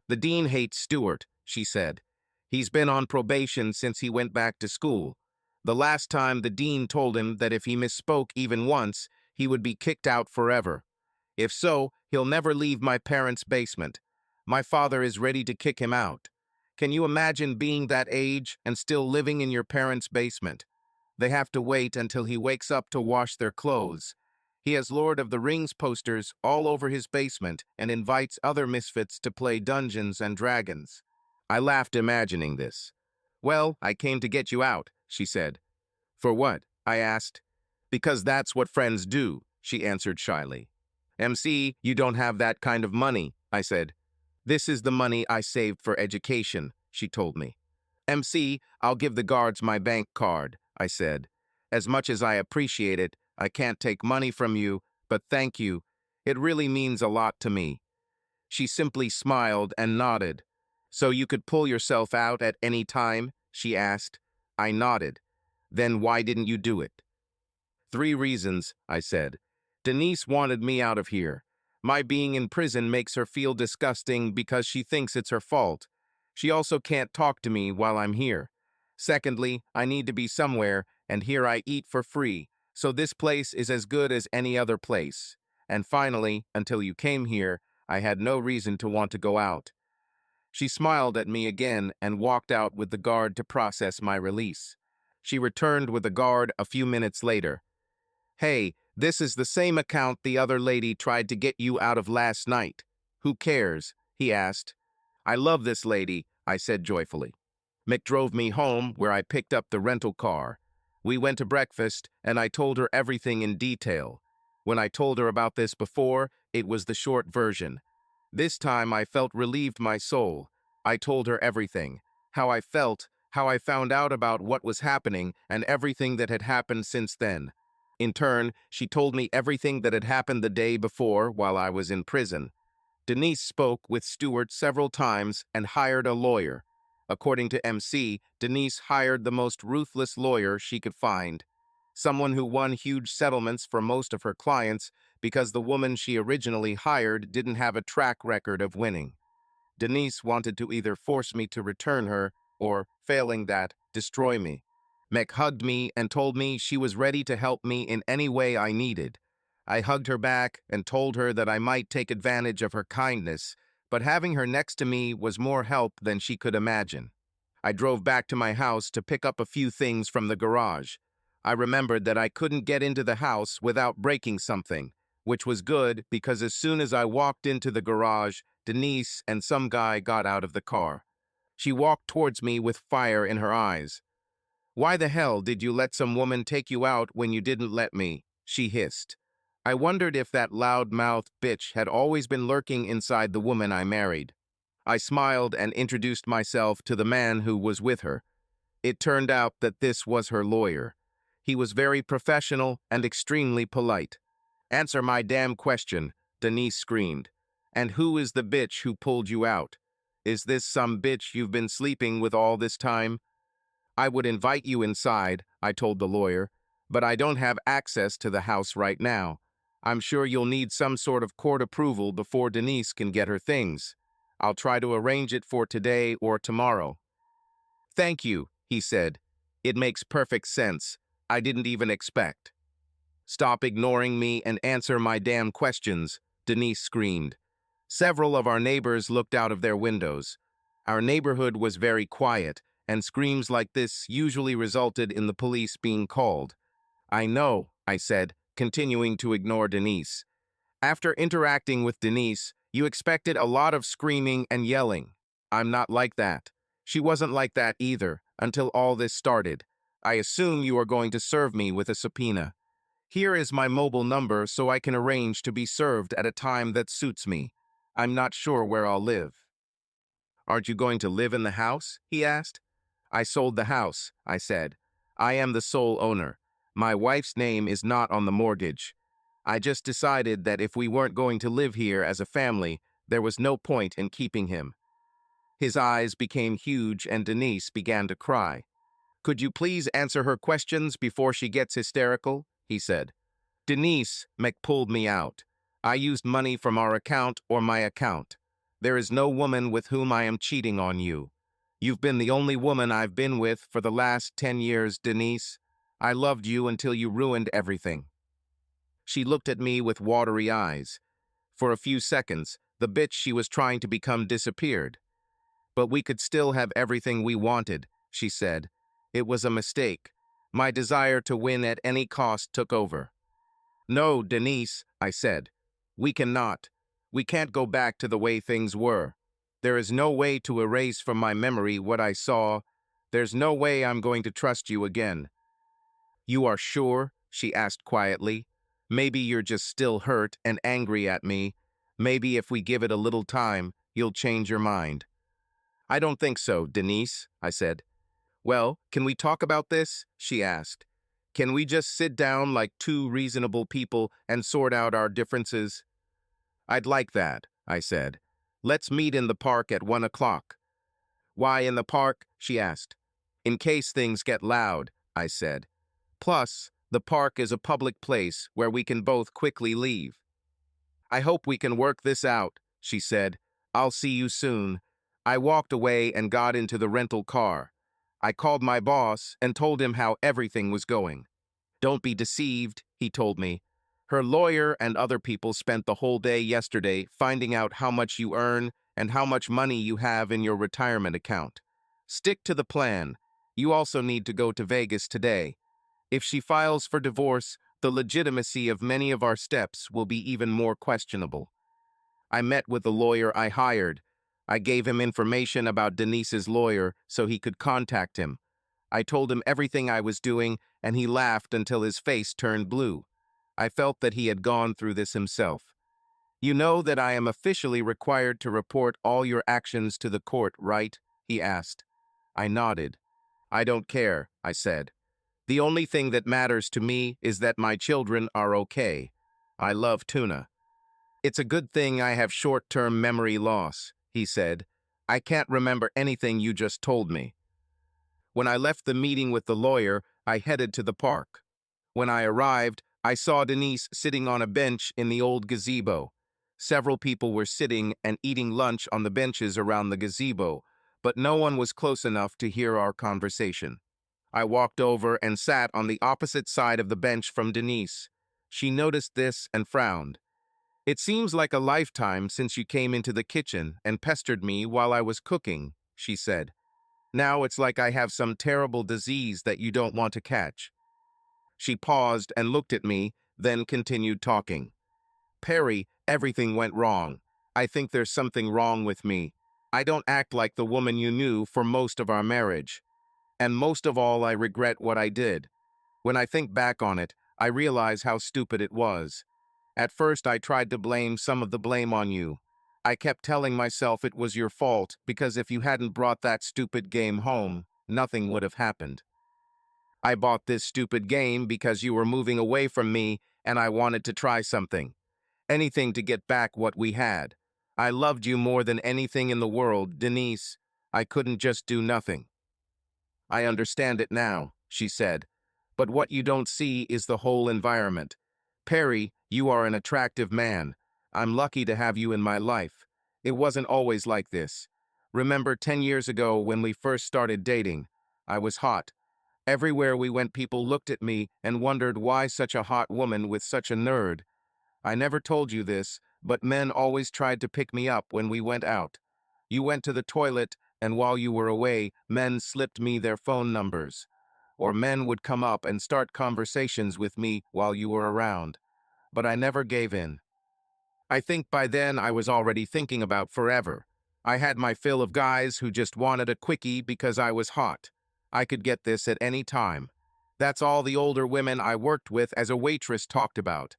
The dean hates Stuart, she said. He's been on probation since he went back to school. The last time the dean told him that if he misspoke even once, he would be kicked out forever. If so, he'll never leave my parents' basement. My father is ready to kick him out. Can you imagine being that age and still living in your parents' basement? They have to wait until he wakes up to wash their clothes. He has Lord of the Rings posters all over his basement and invites other misfits to play Dungeons and Dragons. I laughed imagining this. Well, I came to get you out, she said. For what? I asked. Because that's what friends do, she answered shyly. MC, you don't have that kind of money, I said. This is the money I saved for education, she told me. MC, I'll give the guards my bank card, I said. As much as I appreciate it, I can't take money from you, but thank you. It really means a lot to me. She simply smiled and nodded. So you could pull yourself out at any time? She asked. I nodded. Then why didn't you do it? 3 reasons, I said. Denise wanted me out of here. My being in prison makes her feel disgusting because she thinks it's her fault. She also can't talk to me while I'm here. Secondly, I need to be somewhere, and here I eat for free, so this place is as good as any other place. And finally, until you came here, I had no reason to want to go out. She smiled at me again and walked out with the guard to process my release. She returned with the guard a few minutes later. Hey, this is the same account the other lady tried to get you out of last night. Who cares? He asked. I love this lady, I said joyfully. Mick drove me home, where I picked up the rental car. We went to breakfast, and I told her everything in detail. When I told her about this before, it was the short version. This time I felt relieved my soul. I told her everything. How I felt, how I found out about what was happening, and everything that had happened since then. In turn, she told me everything that had happened the day before while I was in prison. Denise spoke with Stuart several times and hired a lawyer. According to MC, Denise hired the most ruthless lawyer she could find. Someone who won huge settlements for most of her clients because the woman she originally hired didn't have a track record of winning. Denise wanted to either force me to return her or, failing that, destroy me. Meg hugged me and told me she was ready to help me in any way I needed. I hugged her back and told her that I might take advantage of her kindness, but having her next to me was more help than she could imagine. I drove back to my house to pick up a few things from the garage. I remembered that I couldn't get into the house without breaking something, which was good because as soon as I walked into the garage, Denise and some guy got out of the car. She walked towards me with fire in her eyes. Why the hell did you let some woman take you out when you didn't let me? She hissed. I wondered if that loud-mouthed bitch had always been lurking inside the woman I married. I smiled and introduced myself to the man who was with her. It turned out that this was her lawyer. He was very professional and extremely polite. Answer my damn question, Denise screamed. And who is the bitch who pulled you out? Is this some bitch you've been sleeping with all this time? I would invite you inside, I told the lawyer, but I don't have access to the house right now. I'm sure you'll need some sort of court approval before Denise can get her things. I'll try to arrange it for today or tomorrow. Thank you, he said. It makes perfect sense. I didn't even expect. Stop ignoring me and answer my damn questions, Denise screamed. Several of our neighbors looked out of their windows. Our neighborhood was very quiet, and screams like this usually resulted in the police being called. I know, I said, continuing to ignore Denise. After interacting with Denise, you expected a lot of screaming and yelling. I'm not like that. She wasn't like that either, until all this started. I assume you are going to serve me with a subpoena. Here is my mobile number so I can arrange to be served at a time that suits me. I'm not sure where I'll live. Aren't you going to live in the house? He asked. I sold the house, I said. I am the sole owner. My wife's name is not on the mortgage. I just decided that if we weren't going to live here as a family, there was no point in keeping him. His eyes became huge and Denise began to cry. Could you please answer her questions before she gets hysterical? He said. Denise, Mick pulled me out. I used money from our account or my account. There is no woman with whom I am cheating on you. You've been the only woman I've been with for the last 10 years, Denise. I loved you until you ruined everything. She looked at me with watery eyes. For a few seconds, the bitch she was trying to become disappeared. But we could still have everything we wanted, she said. It was a mistake. My desire to win at any cost took over. No, Denise, I said. We cannot. We can't go back to the way things were. There is no way to erase from my memory what I saw. There's no way I'm going to trust you again. You are sure? She asked quietly. Maybe you're just still hurt and angry at me. Maybe if we give it a little time, you'll change your mind. I don't think so, Denise, I said. Well, can we talk about this? She asked. Can we just sit down like two reasonable people and sort out our differences? I'd like that, I said. Let's meet in the park at 1 o'clock. Why in the park? She asked. In case things get loud, I said. Plus, the park is a public place where we can both quickly leave. I hope we can work this out, she said. I'll see you soon. I walked away and got into the rental car. I called my boss and told him how everything was going. Don't be deceived, he told me. Her lawyer and other people spent the whole day yesterday finding out how much you earn and how much money you have in your retirement account. Stick to the plan. You also need to go to Vegas today. If she files for divorce, the legitimacy of many of our steps will be even more questionable. I met with the lawyer I hired. I gave him information about Denise's lawyer so he could contact him. I told him everything I was doing, and he laughed until his face turned blue. I felt that he had gone through this himself. You know that I am officially required to report all your actions to the court, right? He asked. I nodded. I don't care, I said. The only thing that matters to me is that my children are okay. I love tuna. It's a good thing I have short-term memory loss, he said. I can't remember anything you just told me. When I left the meeting with the lawyer, I headed to the park. When I arrived, I saw Denise sitting on a bench in the old gazebo. Several people were sitting and eating lunch on the benches around the gazebo, but no one was close enough to hear our conversation. I walked over and sat on the opposite side of the bench from Denise. She noticed this and frowned. It seems like a lifetime since you came into the kitchen and pestered me while I was cooking, she said. Now it's like I have some terrible disease that you don't want to catch. She paused and looked at me, then continued talking. Perry, everything went wrong. I think there's something wrong with me. I don't act like the woman you knew for most of our marriage. And most of all, I regret what I did. When I think back on it, I realize how stupid it was. At first, I tried to blame some of the blame on you. I kept telling myself it was your fault because if you hadn't brought that stupid game home, nothing would have happened. I bought this stupid game because you were moving away from me and I wanted to try something. Anything to get back what we had. I loved you more than anything in the world, Denise. I couldn't just do nothing. I understand it now, she said. But what you don't see is the whole environment. Perry, you are an attractive man. I'm lucky to have you in my life. It wasn't always like this. Remember 10 years ago when we first started dating? I was hot. Everywhere we went, people looked at me and wondered why such a hot woman with such a nerd. I never told you this, but men always tried to pick me up when we went out. You went to the toilet, and while you were away, men slipped me their phone numbers. Or men would come up and start conversations with me while you were around. But I never gave in. I think by then I was already thinking about forever. I had my fill of guys who just wanted a quickie because I was hot. I could get this at any time. That's all the older women I worked with as a waitress talked about.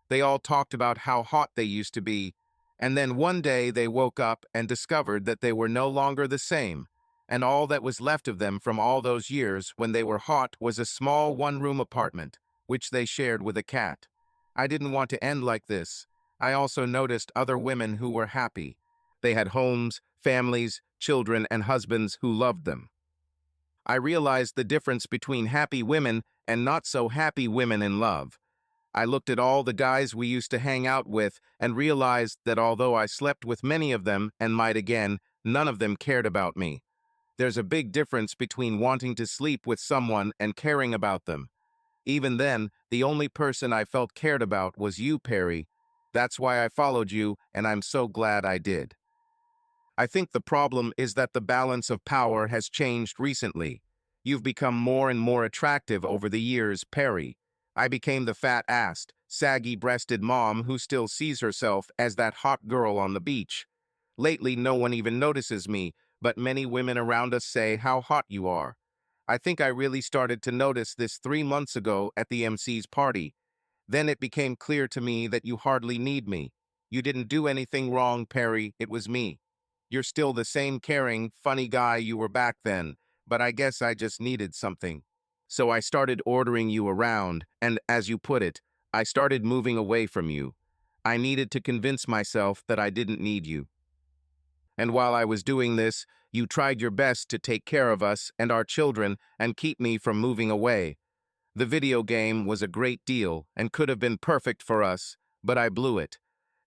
They all talked about how hot they used to be, and then one day they woke up and discovered that they were no longer the same, and all that was left of them from all those years when they were hot was a small one-room apartment, which they shared with a cat. I didn't want to end like this. I also noticed other women who were happy. They had homes, families, children, and husbands who loved them. I realized the difference between happy women and not so happy women in love. I looked at all the guys we used to hang out with and realized that although I slept with many of them and might again, none of them cared about me. There's a big difference between wanting to sleep with someone and caring about them. Even then, the only person I felt cared about was you, Perry. That's why I followed you, and I'm so glad I did. I think the problem is that the balance of power has changed recently. You've become more and more attractive over the years, Perry. I became the fat-assed, saggy-breasted mom who still sees herself as that hot girl on the beach. Lately, no one even notices me, but many women around us say how hot you are. I think I really started to notice this 3 months ago at the MC's party. Then it became clear to me that you hardly need me. You didn't do anything wrong, Perry, it was me. You're still the same caring, funny guy you were back then, but I guess I just needed something. So I started ordering you around, and as you put it, I started moving away from you. I needed to convince myself that I didn't need you. And while I was doing this, you tried your best to take care of us and our children and keep me from moving away. The video game was a great deal and could have been perfect for us, but I blew it.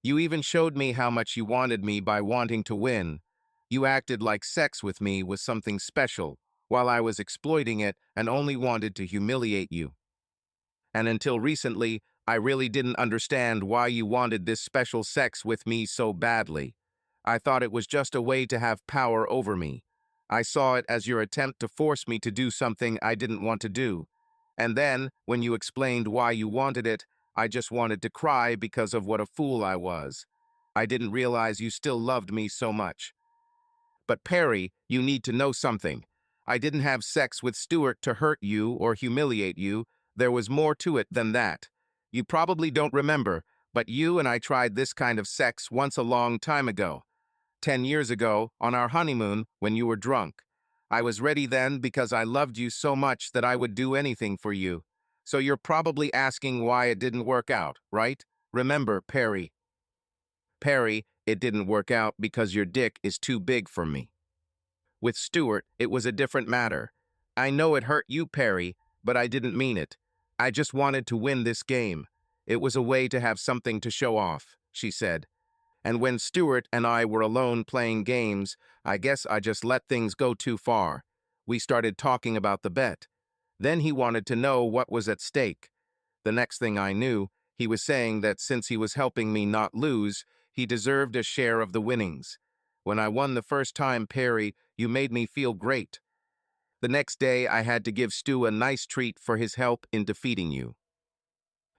You even showed me how much you wanted me by wanting to win. You acted like sex with me was something special, while I was exploiting it and only wanted to humiliate you. And until recently, I really didn't understand why you wanted this special sex with me so badly. I thought it was just a way to have power over me. I saw it as your attempt to force me to do something I didn't want to do. And then, when you explained why you wanted it, I just wanted to cry because of what a fool I was. I didn't realize you still loved me so much. But Perry, you need to know something. I didn't have sex with Stuart to hurt you or humiliate you. There was more to it than that. You probably don't remember, but you and I tried this kind of sex once a long time ago. 10 years ago, on our honeymoon, when you were drunk. I was ready then because I loved you so much that I would do anything for you. So you're probably asking why it didn't work out, right? Remember, Perry. Perry, it didn't work out because your dick is too big for me. With Stuart, it was a different matter. I know it hurt you, Perry, but I didn't mean it. I just wanted to win this game. It was a way to have something to show off, she said. And when Stuart and I were alone playing games, I guess I just let things go too far. We started talking about the bet. Then he wanted to know what was at stake. The next thing I knew, he was saying that since he was helping me not lose, he deserved a share of the winnings. When I won the first time, Perry, you made me feel great. The next day, I had to give Stu a nice treat for his help in defeating you.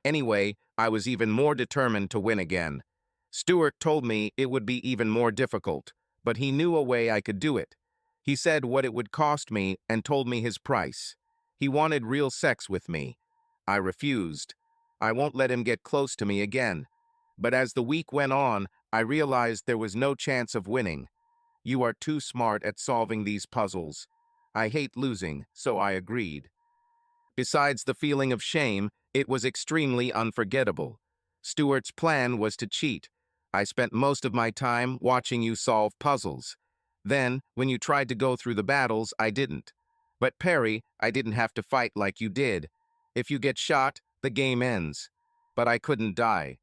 Anyway, I was even more determined to win again. Stuart told me it would be even more difficult, but he knew a way I could do it. He said what it would cost me and told me his price. He wanted real sex with me. I refused. I won't let him get close to me again. But as the week went on, I realized there was no chance of winning. You are too smart at solving these puzzles. I hate losing, so I agreed. Besides the feeling of shame, it was extremely unforgettable. Stuart's plan was to cheat. I spent most of my time watching you solve puzzles. Then, when you tried to go through the battles, I didn't. But Perry, I didn't have to fight like you did. If you get shot, the game ends. But I couldn't die.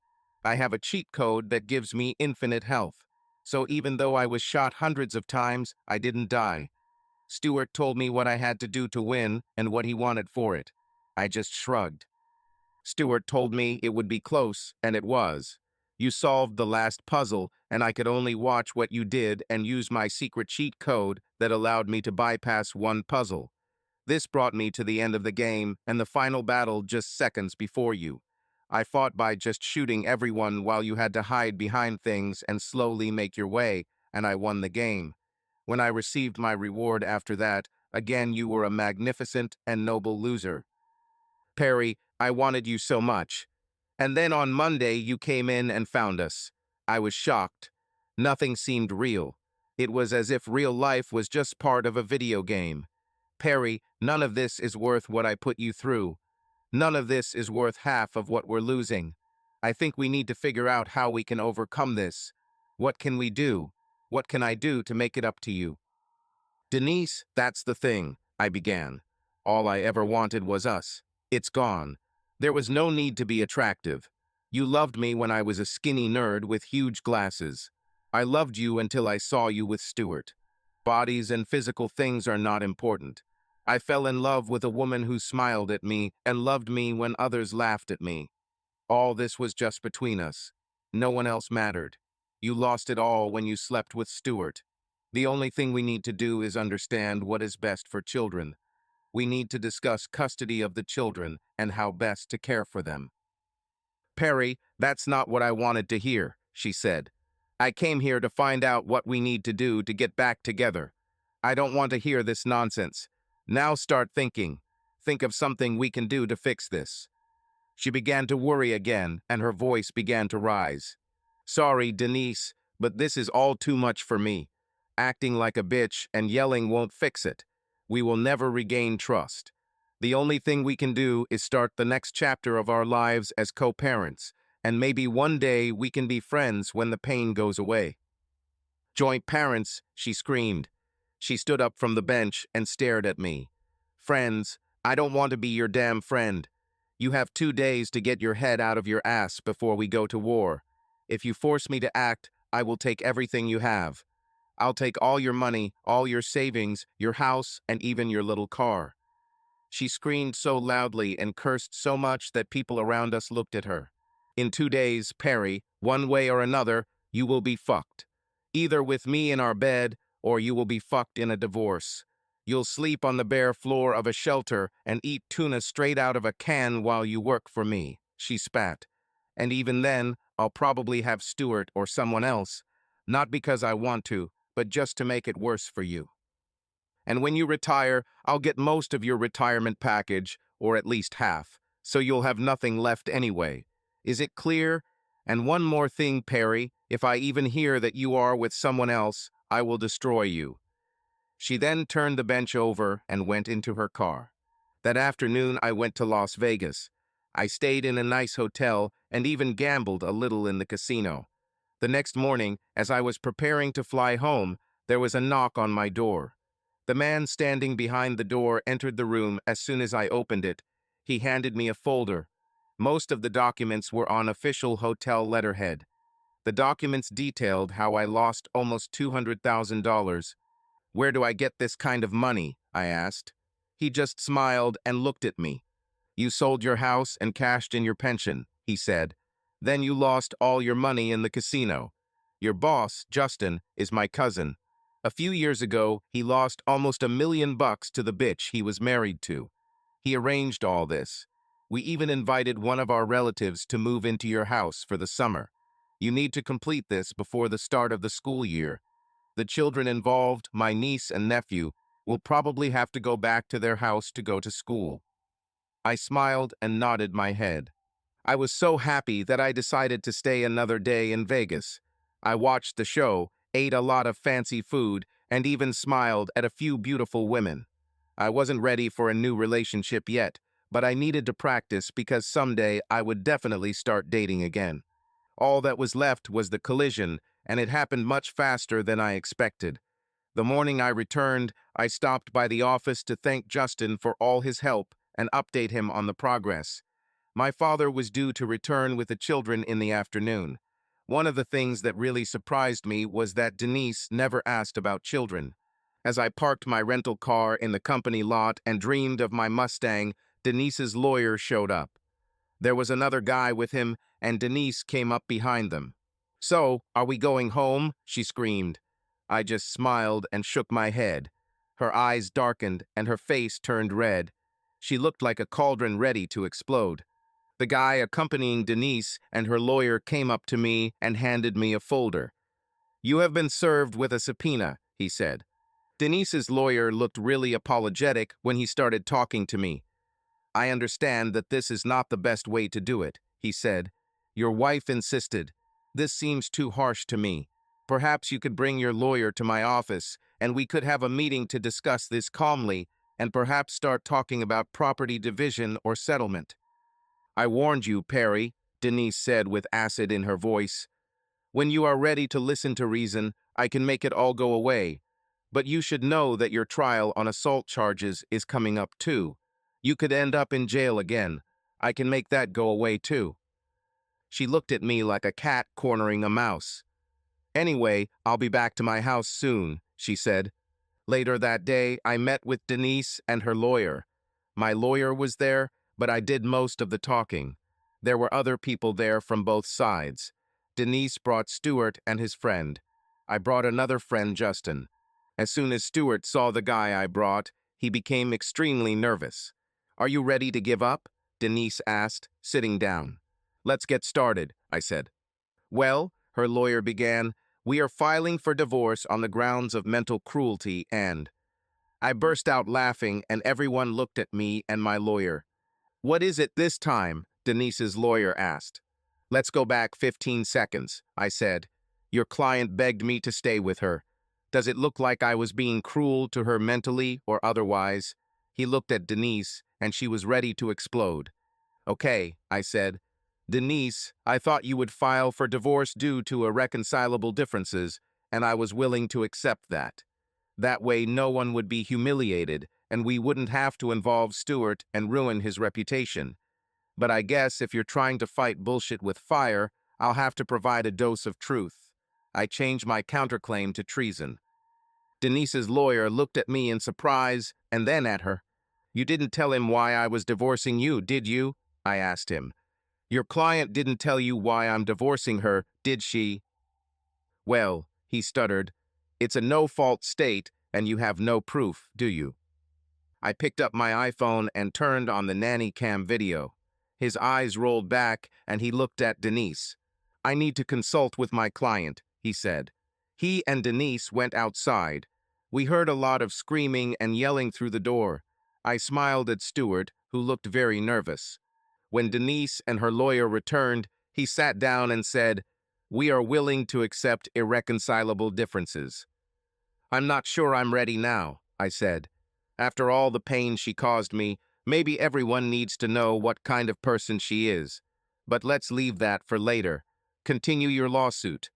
I have a cheat code that gives me infinite health. So even though I was shot hundreds of times, I didn't die. Stuart told me what I had to do to win and what he wanted for it. I just shrugged. Stuart told me it would be close, and it was. You solved the last puzzle, and I could only watch what you did and use my secret cheat code that allowed me to bypass one puzzle. This brought me to the end of the game and the final battle just seconds before you. I fought by just shooting everyone while you had to hide behind things and slowly make your way. and I won the game. When I received my reward after that, again you were a magnificent and noble loser. Perry, I wanted you so much. And then on Monday you came in and found us. I was shocked. Nothing seemed real. It was as if real life was just part of a video game. Perry, none of this is worth what I put you through. None of this is worth half of what we're losing. I think we need to figure out how we can overcome this. What can we do? What can I do to make it up to you? Denise, that's the thing, I began. All I ever wanted was us. It's gone. There was no need to be attractive. You loved me when I was a skinny nerd with huge glasses. I loved you until I saw you with Stuart. Bodies and physical things are not important. I fell in love with a woman who smiled at me and loved me when others laughed at me. All this was just between us. No one else mattered. You lost it all when you slept with Stuart. The only thing we need to do is understand what is best for children. We need to discuss custody of the children and how best to care for them. Perry, that's not what I wanted to hear, she said. I came here to find out what we need to do to get back together. I don't want to hear this nonsense. Now start thinking. Think of something we can do to fix this. She began to worry again, and her voice began to rise. Sorry, Denise, but this is all too much for me. Acting like a bitch and yelling won't fix it. We will never regain trust. The only thing we can do is start the next chapter of our lives as co-parents, and maybe one day we can be friends when the pain goes away. Joint parents, she screamed. She stood up from the bench and stared at me. Friends, I don't want to be your damn friend. You have 2 days to get your head out of your ass before we go to war. If you force me to act, I will take everything you have. I'll take all your money, all your savings, your house, and even your little car. She screamed so loudly and cursed so much that people around us looked at her. In 2 days, Perry, one way or another, you will be fucked. Either with me in our bed, or you will be fucked in a divorce. You'll sleep on the bare floor of a shelter and eat tuna straight out of a can while you work for me, she spat. And even then, I'll probably have Stuart or someone else, not because I want to, but just to make it worse for you. And when you retire, I'll get most of your retirement package, or at least half, so you'll have nothing left anyway. Is it clear? And one more thing, Perry, if I even hear that you are with someone else, I will destroy you. She then turned the bench over and went into her car. That afternoon, I went to Las Vegas. I stayed in a nice hotel and even gambled a little in the casino. The next morning, as I was preparing to fly home, there was a knock on my door. The man standing behind the door entered the room as soon as I opened it. He handed me a folder. Most of the documents were on official hotel letterhead. The documents detailed how I lost almost $200,000. Where do I get this kind of money? I asked. He just smiled and looked at me. You sold your house and cashed in your pension, he said. Then you lost all your money in the casino. Your boss, Justin, is my cousin. A few years ago, he lost almost $1 million to the bitch he was married to. He arranged all this. We even invited one of our relatives to move into your house for the summer. You need to complete this before the start of the school year. The children involved, my niece and nephew, will probably have to go back to their house to go to school. I smiled and nodded my head. I was so happy that I decided to stay another day in Vegas. I watched the show, ate a lot of fancy food, and even smiled at a few beautiful women. I wasn't ready for a new relationship yet, but I needed to practice because someday I would definitely start dating again. All that was left was the collision, and it happened much faster than I expected. The morning I returned, I stopped by the office to thank Justin for all his help and update him on the progress. My father was due to return with the children in the afternoon. One of the things that really surprised me was that Denise never asked about children. As I parked my rental car in the company lot and dreamed of my Mustang, Denise's lawyer showed up. There was another guy with him, and Denise came up behind them. So, are we going home? She screamed. I just smiled and shook my head. Her eyes darkened and her face turned red. She looked like a cauldron ready to explode. The guy accompanying Denise and her lawyer came up to me and handed me a folder. You have been served with a subpoena, he said. Denise's lawyer looked really apologetic when he started talking to me. I understand that this is not the best way to do it, he said. Your wife insisted. This seems too harsh to me. Perhaps you could bring your lawyer to my office, and we could have a meeting to discuss this calmly, and perhaps start talking about property division or settlement. I warned you, Perry, Denise said with acid in her voice. When you are ready to listen to reason, I can make it all go away. But you should know that your trial on assault charges is coming up too. You could end up in jail again. I can make that go away too. She looked at me like a cat cornering a mouse. Anyway, I'll be back to my house soon, she said. Later that day, I met with Denise and her lawyer. My lawyer was there, but I did most of the talking. There were other people there from both sides. Denise brought Stuart and his friend. I brought another friend, Justin. As soon as Stuart saw the guy I brought, he became extremely nervous. Are you ready to give up? Denise asked, sitting down. Let's get started, I said. Well, her lawyer began, we are filing for divorce on the grounds of mental cruelty and... I burst out laughing and everyone looked at me and my lawyer. What is it this time? Denise's lawyer asked. Let's go back 15 seconds, I said. Your client begged me to stay with her. Does it look like I was being cruel to her mentally or otherwise? He looked at Denise and she was ready to explode. Okay, I said. Denise, I thought you would file for divorce due to irreconcilable differences, and I was willing to accept that. That way no one would be humiliated, and we wouldn't have to involve Stuart and ruin his reputation. But I guess if you're trying to fight bullshit with fire, I'll have to provide a dose of truth. I changed my counterclaim to treason. Denise's lawyer looked at me in surprise and then at her. You didn't tell him why I was divorcing you, did you? I asked him. Your client didn't tell you why I'm divorcing her, did she? Well, he stuttered, it's a no-fault state and you have no proof, do you? I picked up my iPhone and turned on the nanny cam video. His eyes rolled back and he looked at Denise. I need to consult with my client, he said. He and Denise went outside. We heard a lot of screaming and yelling through the door. I smiled at Stuart, who looked very nervous. When Denise and her lawyer returned, he sat down and said, We are willing to accept irreconcilable differences. I'm not sure I'm ready now, I said. After all the pain she caused me, maybe everyone needs to know what kind of person she is. But let's leave that for later. Continue your lawsuit.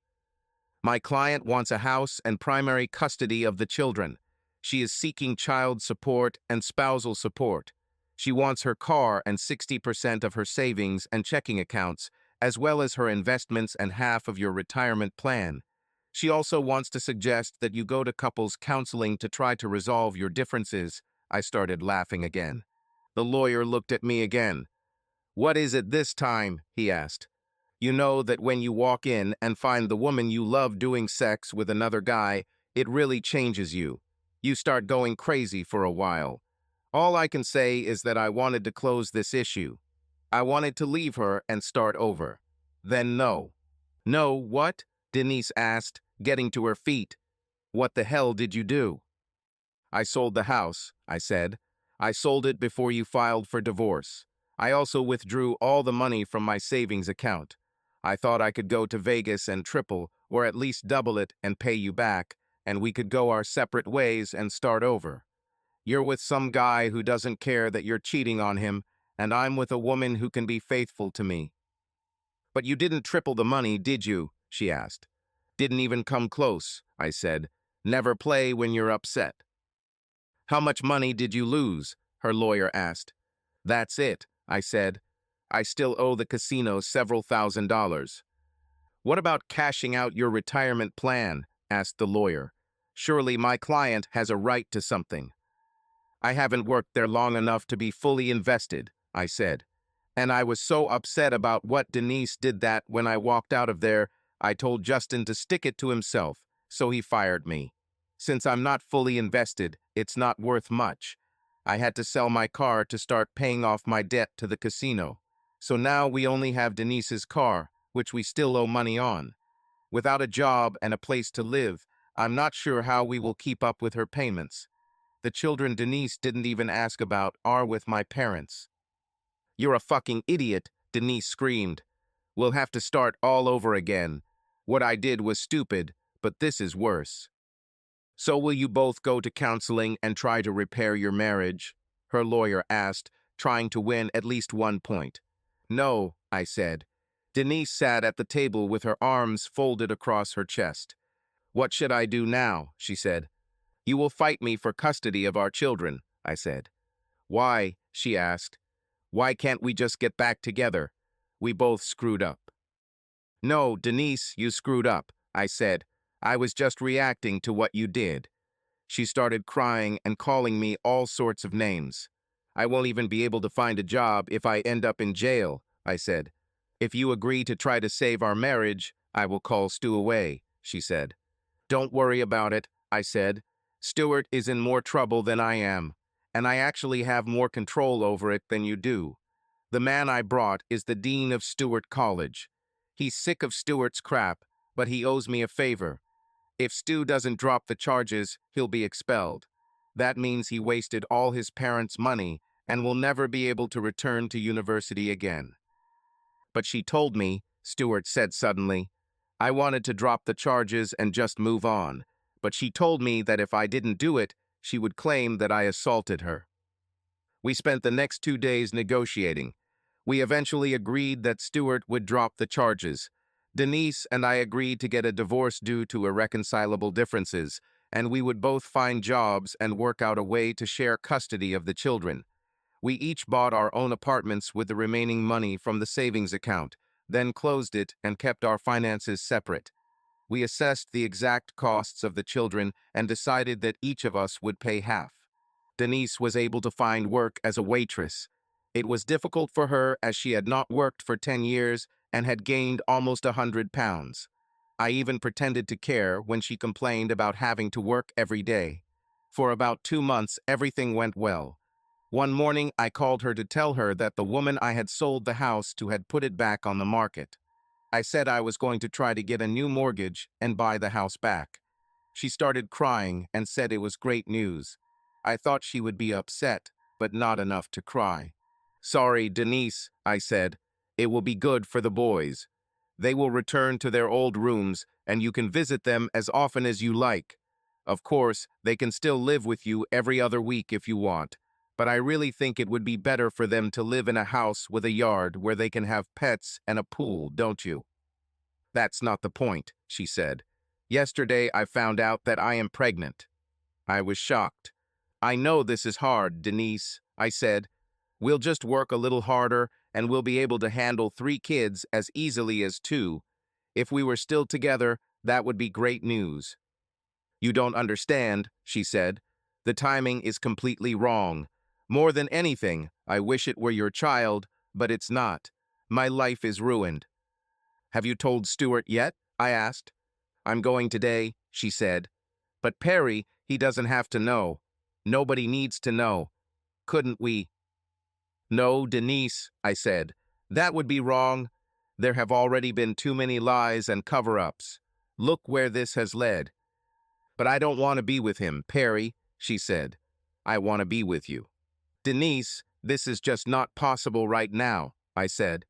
My client wants a house and primary custody of the children. She is seeking child support and spousal support. She wants her car and 60% of her savings and checking accounts, as well as her investments and half of your retirement plan. She also wants to suggest that you go to couples counseling to try to resolve your differences. I started laughing again. The lawyer looked at me again. What is it this time? He asked. You know that when you walk in and find the woman you love doing sex with another guy, it really changes you. You start going crazy for a while. All I can say is that I wanted to close this issue. I wanted to leave her and start over. Then no. No, what? Denise asked, getting to her feet. What the hell did you do? I sold the house, I said. I sold it before you filed for divorce. I also withdrew all the money from my savings account. I thought I could go to Vegas and triple, or at least double it and pay you back, and we could go our separate ways and start over. You're with some guy who doesn't care that you're cheating on him, and I'm with a woman who can be faithful to me. But you didn't triple the money, did you? She asked. Didn't even come close, I said. Never play when you're upset. How much money did you lose? Her lawyer asked. That's it, I said. I still owe the casino several $1,000s. What about cashing out your retirement plan? Asked the lawyer. Surely my client has a right to something. I haven't worked there long enough to be fully invested, I said. And I was so upset about what Denise did that when I walked out of there, I told Justin to stick it to himself, so he fired me. Since I'm not fully invested, it's not worth much. I had to sell my car to start paying off my debt to the casino. So now we only have Denise's car, which we still owe money on. Without a job and a place to live, I'm not sure how we will keep up with her payments. The children Denise didn't even ask about are with my parents. You're a fucking idiot, Denise screamed. We'll have to start all over again. What I did was stupid, but this is worse. So will you both go to counseling and try to repair your marriage? Her lawyer asked, trying to win at least 1 point. No, I said. Denise sat at the table with her arms folded across her chest. What should I do now? She said. You will fight me for custody of our children, I said. Why? She asked. Why can't we just get back together? We both screwed up. No, Denise, you screwed up, I said. I was just reacting to what you did. She started crying and calling me all sorts of names. I won't even be able to find a job if I end up in jail, I said. If you agree to try to save our marriage, I will call Stu away, she said. Don't worry about it, I said. Stuart is in more trouble than I am, and I actually have more control over it than you do. The man I brought is the dean of Stuart College. He's sick of Stuart's crap, but he owes me a favor. If Stu doesn't drop the charges, he'll be expelled. That means he wasted all his parents' money and will never be able to return to university again. But she told me, Stuart said suddenly, I wanted to drop the charges and just move on, but she told me that if I didn't do it, she would claim that I assaulted her. We spent the next 2 days negotiating. We eventually agreed that Stuart would drop the charges. Denise and I agreed to get a divorce due to irreconcilable differences, and we would both find jobs and work out a way to share custody of the children. We each bought our own apartments with the remaining money from the savings account, then closed it and kept our finances separate. We assessed the exact costs of the children and decided that each of us would pay half. Denise was able to find work as a waitress. It was difficult for her as she had not worked for 10 years and had gained almost 100 pounds. I even pretended to care when she complained about having to work every day. For about 2 months, everything went well. One morning, I called her to tell her that the woman I had sold the house to had put it back on the market. I said I was going to try to get a new mortgage and buy the house back. She started crying and said it was great news. I thought she would be upset, but not enough to cry. Sorry, Denise, I said. It will be good for the boys. They will return to their old rooms, and you can visit them as often as you like. Of course, they can still live with you every other week if you want, but I really think it would be better for them to live in a house with a yard where they can have pets and a pool, don't you? That's not the point, she said. Yesterday I found out that I am pregnant. I was shocked. I know this is hard, Denise, I said. We'll just work a little harder and we'll be able to handle 3 kids as easily as 2. If we were still together, that would be great news. You don't understand, she said. The timing is completely wrong. More than anything, I wish it were your child, but it's not. My life is ruined. Have you told Stuart yet? I asked. I'm going today, she said. But Perry, he doesn't have to know. Nobody needs to know. Couldn't we? No, Denise, I said. That would be wrong. There have already been too many lies and cover-ups. Look where this has led. But I don't want to be with him, Perry, she said. I want to be with you. Denise, this is just not possible right now, I said.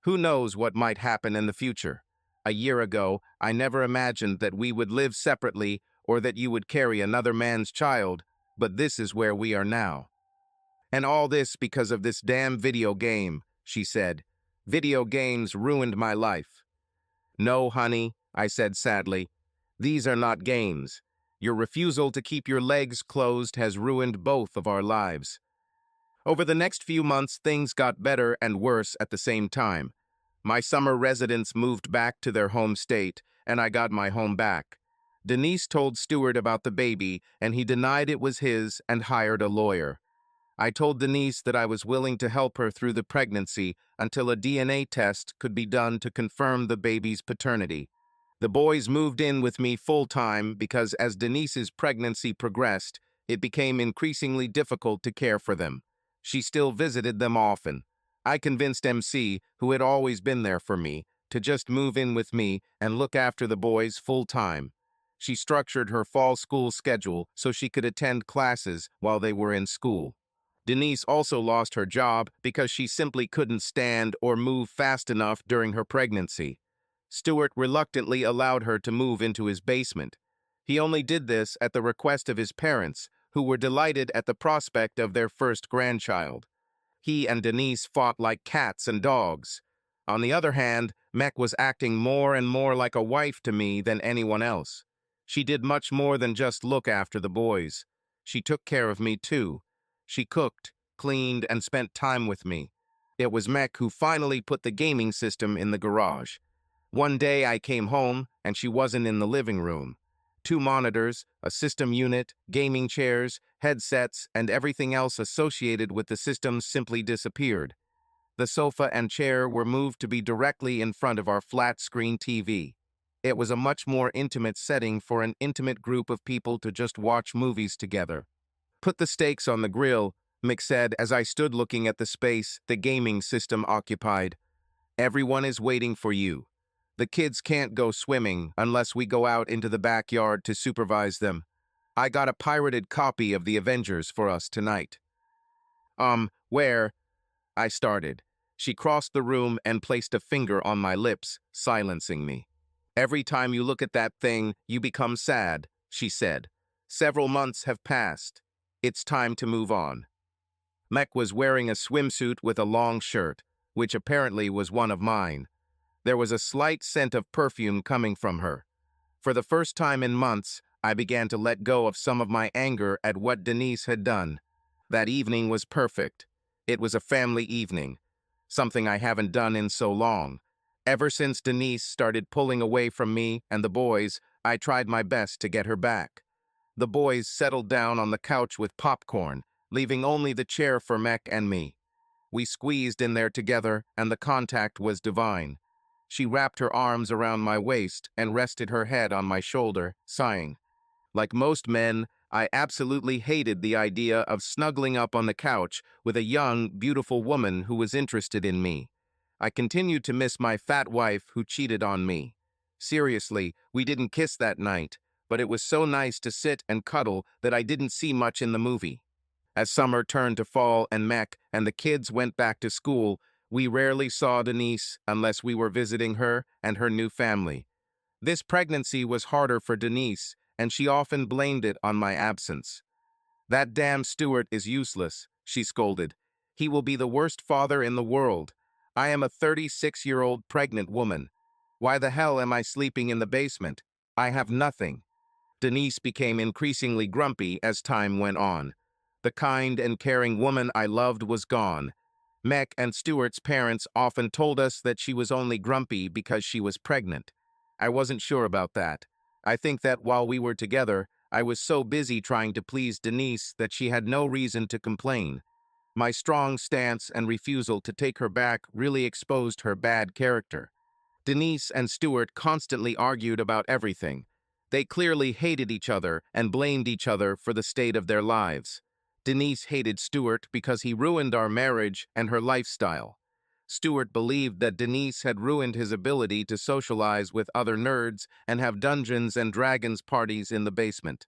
Who knows what might happen in the future? A year ago, I never imagined that we would live separately or that you would carry another man's child, but this is where we are now. And all this because of this damn video game, she said. Video games ruined my life. No, honey, I said sadly. These are not games. Your refusal to keep your legs closed has ruined both of our lives. Over the next few months, things got better and worse at the same time. My summer residents moved back to their home state, and I got my home back. Denise told Stuart about the baby, and he denied it was his and hired a lawyer. I told Denise that I was willing to help her through the pregnancy until a DNA test could be done to confirm the baby's paternity. The boys moved in with me full-time because as Denise's pregnancy progressed, it became increasingly difficult to care for them. She still visited them often. I convinced MC, who had always been there for me, to just move in with me and look after the boys full-time. She structured her fall school schedule so she could attend classes while they were in school. Denise also lost her job because she simply couldn't stand or move fast enough during her pregnancy. Stuart reluctantly allowed her to move into his basement. He only did this at the request of his parents, who were delighted at the prospect of their first grandchild. He and Denise fought like cats and dogs. On the other hand, Meg was acting more and more like a wife to me than anyone else. She did much more than just look after the boys. She took care of me too. She cooked, cleaned, and spent time with me. It was Meg who finally put the gaming system in the garage. One day I came home, and she wasn't in the living room. 2 monitors, a system unit, gaming chairs, headsets, and everything else associated with the system simply disappeared. The sofa and chair were moved to be directly in front of our flat-screen TV. It was a much more intimate setting for an intimate group of people to just watch movies together. "Put the steaks on the grill," Mick said as I stood looking at the space the gaming system occupied. "Everyone is waiting for you. The kids can't go swimming unless we go out into the backyard to supervise them. I got a pirated copy of The Avengers for us tonight." Where? I started. She crossed the room and placed a finger on my lips, silencing me. "Every time you look at that thing, you become sad," she said. "Several months have passed. It's time to move on." Mek was wearing a swimsuit with a long shirt, which apparently was one of mine. There was a slight scent of perfume coming from her. For the first time in months, I began to let go of some of my anger at what Denise had done. That evening was perfect. It was a family evening, something I haven't done in so long. Ever since Denise started pulling away from me and the boys, I tried my best to get her back. The boys settled down on the couch with popcorn, leaving only the chair for Mek and me. We squeezed in there together, and the contact was divine. She wrapped her arms around my waist and rested her head on my shoulder, sighing. Like most men, I absolutely hated the idea of snuggling up on the couch with a young, beautiful woman who was interested in me. I continued to miss my fat wife who cheated on me. Seriously, we didn't kiss that night, but it was so nice to sit and cuddle that I didn't see much in the movie. As summer turned to fall and Mek and the kids went back to school, we rarely saw Denise unless we were visiting her and her new family. This pregnancy was harder for Denise, and she often blamed it on my absence. "That damn Stuart is useless," she scolded. "He will be the worst father in the world. I am a 36-year-old pregnant woman. Why the hell am I sleeping in the basement? I have nothing." Denise became increasingly grumpy as time went on. The kind and caring woman I loved was gone. Mek and Stuart's parents often told us that she was only grumpy because she was pregnant. I wasn't sure about that. I think that while we were together, I was so busy trying to please Denise that she had no reason to complain. My strong stance and refusal to take her back really exposed her bad character. Denise and Stuart constantly argued about everything. They clearly hated each other and blamed each other for the state of their lives. Denise hated Stuart because he ruined our marriage and her lifestyle. Stuart believed that Denise had ruined his ability to socialize with other nerds and have Dungeons and Dragons parties in the basement.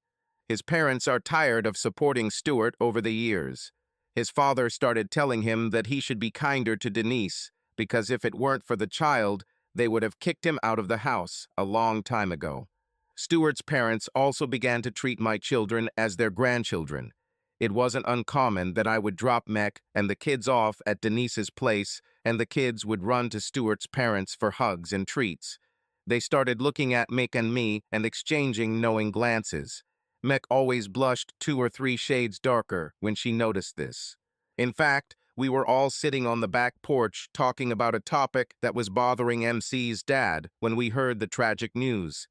His parents are tired of supporting Stuart over the years. His father started telling him that he should be kinder to Denise, because if it weren't for the child, they would have kicked him out of the house a long time ago. Stuart's parents also began to treat my children as their grandchildren. It wasn't uncommon that I would drop Mek and the kids off at Denise's place, and the kids would run to Stuart's parents for hugs and treats. They started looking at Mick and me and exchanging knowing glances. Mek always blushed 2 or 3 shades darker when she noticed this. In fact, we were all sitting on the back porch talking about a topic that was bothering MC's dad when we heard the tragic news.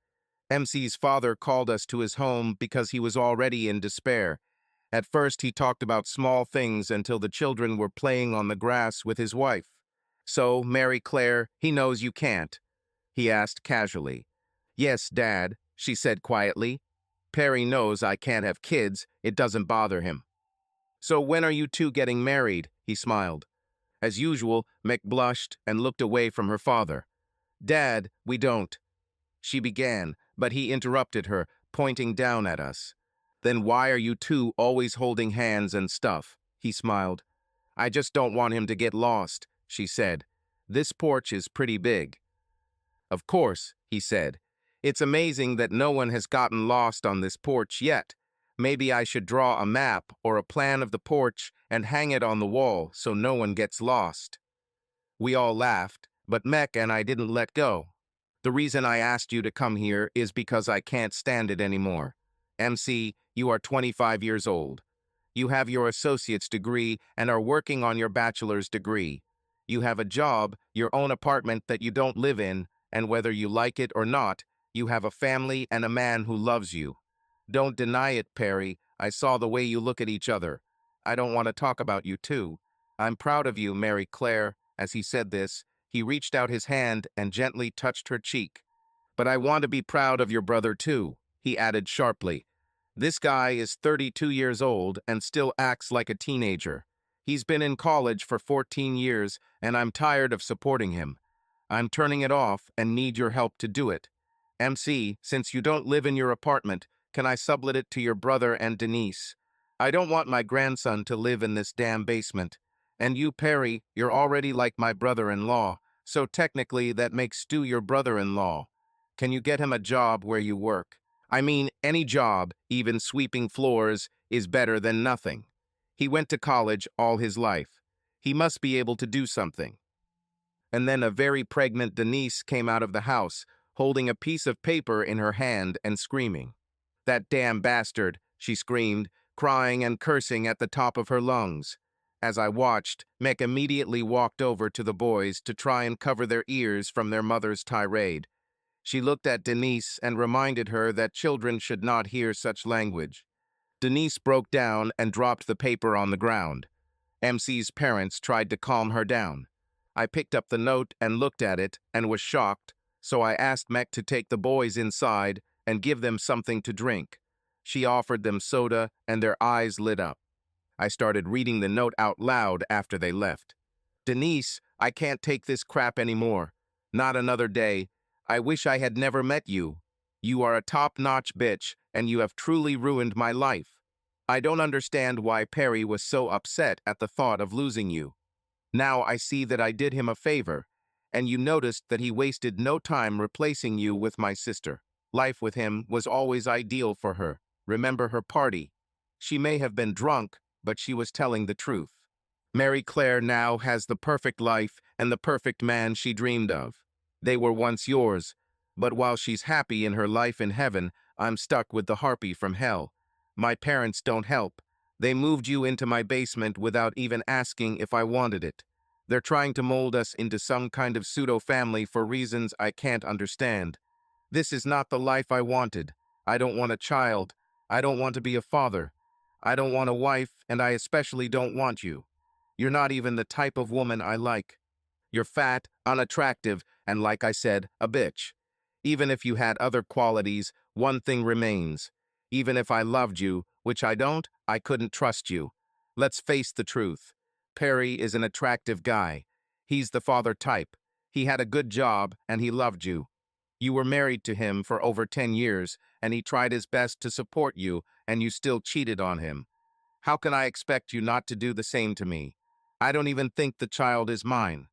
MC's father called us to his home because he was already in despair. At first, he talked about small things until the children were playing on the grass with his wife. "So, Mary Claire, he knows you can't?" he asked casually. "Yes, Dad," she said quietly. "Perry knows I can't have kids. It doesn't bother him." "So when are you two getting married?" he smiled. As usual, Mick blushed and looked away from her father. Dad, we don't. She began, but he interrupted her, pointing down at us. Then why are you two always holding hands and stuff? He smiled. I just don't want him to get lost, she said. This porch is pretty big. Of course, he said. It's amazing that no one has gotten lost on this porch yet. Maybe I should draw a map or a plan of the porch and hang it on the wall so no one gets lost. We all laughed, but Mech and I didn't let go. The reason I asked you to come here is because I can't stand it anymore. MC, you are 25 years old. You have your associate's degree and are working on your bachelor's degree. You have a job, your own apartment that you don't live in, and whether you like it or not, you have a family and a man who loves you. Don't deny it, Perry. I saw the way you look at each other. I don't want to talk about you too. I'm proud of you, Mary Claire. As he said this, he reached out his hand and gently touched her cheek. But I want to be proud of your brother too, he added sharply. This guy is 32 years old and still acts like a teenager. He's been in college for 14 years and I'm tired of supporting him. I'm turning it off and need your help to do it. MC, since you don't live in your apartment, can I sublet it to your brother and Denise? I don't want my grandson to live in this damn basement. And you, Perry, you're already like my brother-in-law, so technically that makes Stu your brother-in-law. Can you get him a job where you work? I mean, any job, even sweeping floors, is better than nothing. He went to college all his life. He must be able to do something. And then a very pregnant Denise came out of the house, holding a piece of paper in her hand and screaming. That damn bastard, she screamed, crying and cursing at the top of her lungs. As I watched, Mick immediately walked over to the boys to try and cover their ears from their mother's tirade. She looked at Denise and reminded her that children should not hear such language. Denise broke down and dropped the paper on the ground. MC's parents tried to calm her down. I picked up the note and looked at it and was shocked, so I asked Mick to take the boys inside and give them something to drink. She offered them soda and their eyes lit up. I started reading the note out loud after they left. Denise, I can't take this crap anymore. Not another day. I wish I had never met you. You are a top-notch bitch, and you have truly ruined my life. I don't understand why Perry was so upset at the thought of losing you. Now I see that I did him a favor, and you noticed that he wasted no time replacing you with my sister. Life with him was always ideal for her. Remember her party. She may have been drunk, but she was telling the truth. Mary Claire now has the perfect life and the perfect man she dreamed of. They were once yours, but while she's happy in her life in heaven, I'm stuck with the harpy from hell. My parents don't help. They moved you into my basement without even asking if I wanted it. They're trying to mold us into some kind of pseudo-family for reasons I can't understand. This is not the life I wanted. I don't want a child. I don't want to be a father. I don't want a wife, and I especially don't want you. You're not even the type of woman I like. You're fat, unattractive, and like I said, a bitch. Even if you had other qualities, one thing remains. Even if I loved you, which I don't, I couldn't trust you. Let's face the truth. Perry is an attractive guy. He's the father type. He had a good job, and he loved you. You were married to him for over 10 years, and he tried his best to support you, and you still cheated on him. How can I expect you not to do the same to me? I don't even think the child is mine.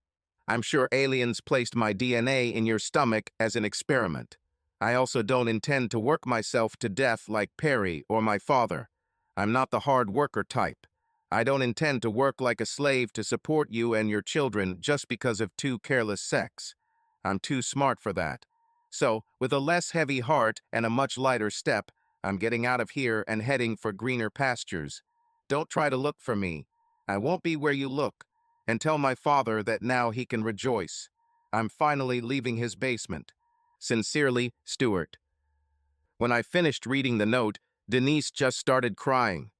I'm sure aliens placed my DNA in your stomach as an experiment. I also don't intend to work myself to death like Perry or my father. I'm not the hard worker type. I don't intend to work like a slave to support you and your children just because of two careless sex. I'm too smart for that. So, with a less heavy heart and a much lighter step, I'm getting out of here and heading for greener pastures. Don't try to look for me. I won't be where you look. And tell my father that now he can rejoice. I'm finally leaving his basement. Sincerely, Stuart. When I finished reading the note, Denise just started crying.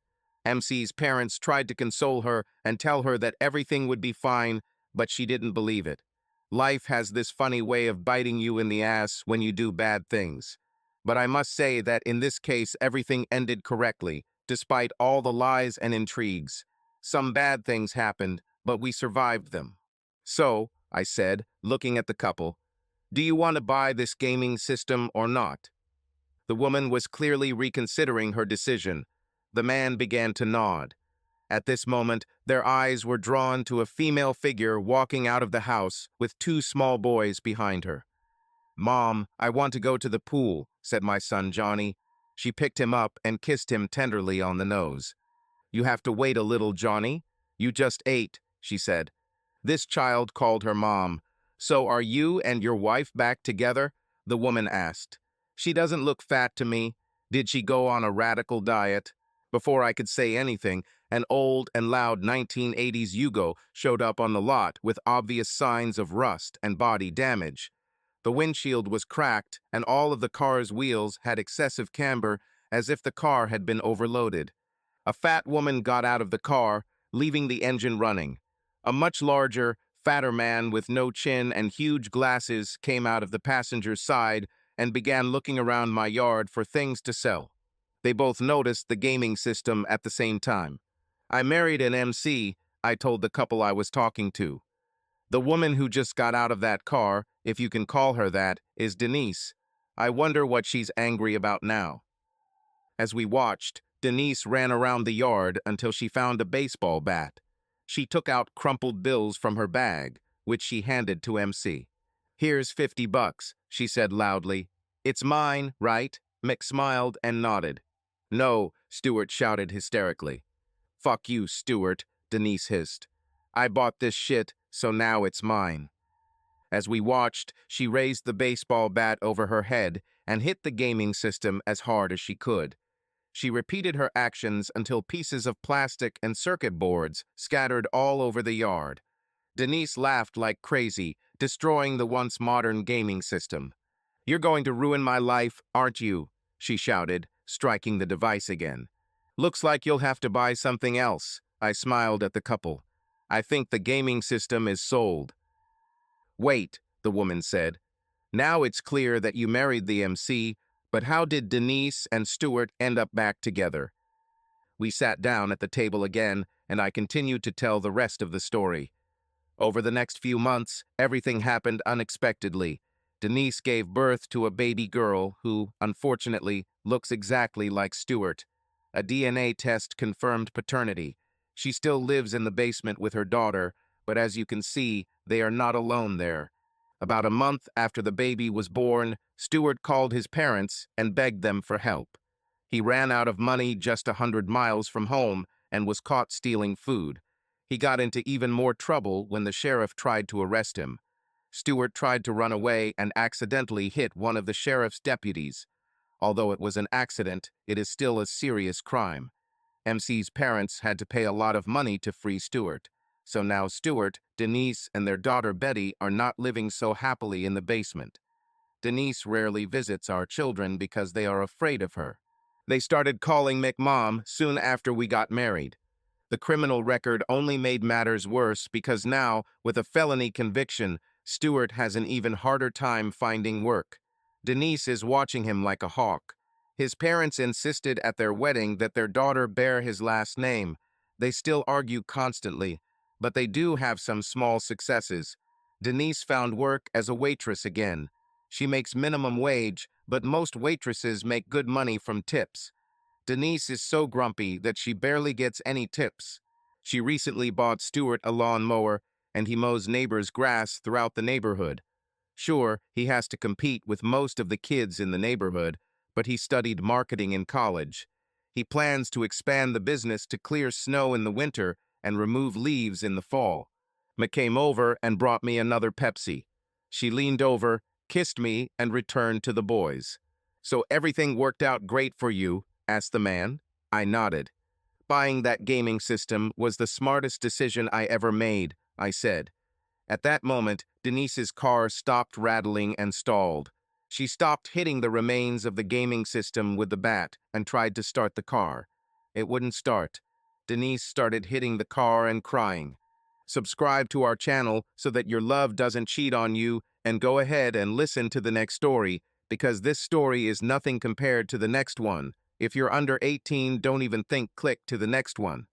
MC's parents tried to console her and tell her that everything would be fine, but she didn't believe it. Life has this funny way of biting you in the ass when you do bad things. But I must say that in this case everything ended correctly, despite all the lies and intrigues. Some bad things happened, but we survived them. So, I said, looking at the couple, Do you want to buy this gaming system or not? The woman was clearly reconsidering her decision. The man began to nod. At this moment, their eyes were drawn to a female figure walking out of the house with two small boys behind her. "Mom, I want to go to the pool," said my son Johnny. She picked him up and kissed him tenderly on the nose. "You have to wait a little, Johnny. You just ate," she said. This child called her mom. "So are you and your wife back together?" the woman asked. "She doesn't look fat to me. Did she go on a radical diet?" Before I could say anything, an old and loud 1980s Yugo showed up on the lot with obvious signs of rust and body damage. The windshield was cracked, and all of the car's wheels had excessive camber, as if the car had been overloaded. A fat woman got out of the car, leaving the engine running. A much larger, fatter man with no chin and huge glasses came out of the passenger's side and began looking around my yard for things to sell. They both noticed the gaming system at the same time. "I married an MC," I told the couple I was talking to. "The woman who just got out of that car, if you can call her that, is Denise. I wonder what she's angry about now." As we watched, Denise ran around the yard until she found a baseball bat. She took out crumpled bills from her bag, which she handed to MC. "Here's $50, she said loudly. "It's mine, right?" Mick smiled and nodded. "No," Stuart shouted hysterically. "Fuck you, Stuart," Denise hissed. "I bought this shit, so now it's mine." As we watched, she raised the baseball bat over her head and hit the gaming system as hard as she could. She repeated her actions until pieces of plastic and circuit boards scattered all over the yard. Denise laughed like crazy, destroying the once modern gaming system. "You're going to ruin my life, aren't you?" she shouted, striking the device again. "Looks like you'll have to buy something else." I smiled at the couple. "I think the gaming system is sold." "Wait," the woman said. "Now it's clear that you married the MC, but how did Denise and Stuart end up back together?" We sat down at the table again, and I continued to tell the rest of the story. Over the next few months, everything happened unexpectedly. Denise gave birth to a baby girl who, unfortunately, looks exactly like Stuart. A DNA test confirmed paternity. She still lives in the basement with her daughter, but as you can see, they are not alone there. About a month after the baby was born, Stuart called his parents and begged them for help. He ran out of money just 100 miles from home and was caught stealing food. He got into even more trouble when the sheriff tried to arrest him. Stuart tried to run away and accidentally hit one of the sheriff's deputies. Although it was an accident, it is still a serious crime. MC's parents had to pay a lot of money to free Stuart. So now Stuart, Denise, and their daughter Betty are not living so happily in the basement. Denise rarely visits our children because they are afraid of her. They started calling Mick Mom soon after we got married. The criminal record only made matters worse because now, with a felony conviction, Stuart has an even harder time finding work. Denise is watching him like a hawk. His parents insisted at their wedding that their daughter bear his last name. They still argue constantly, but they do have some small successes. Denise found work as a waitress again. She makes minimum wage, but most waitresses make good money from tips. Denise is so grumpy that she barely gets any tips. She recently bought Stuart a lawnmower, and he mows neighbors' grass throughout the neighborhood. Sure, he has to compete with most of the kids in the neighborhood, but he studied marketing in college. He plans to expand the business to clear snow in the winter and remove leaves in the fall. Ma came over and brought me another Pepsi. She leaned over, kissed me, and returned to the boys. "So everything worked out great for you?" asked the man. I nodded. "Buying that gaming system was the smartest decision I ever made," I said. At that moment, Denise's car stopped rattling and stalled. She stopped hitting the remains of the gaming system with the bat and tried to start the car. It wouldn't start. Denise started hitting the car and crying. Subscribe to our channel so that your love doesn't cheat on you, and go ahead and listen to the next story, because this story is nothing compared to the next one. If you're under 18, don't even think click to the next one.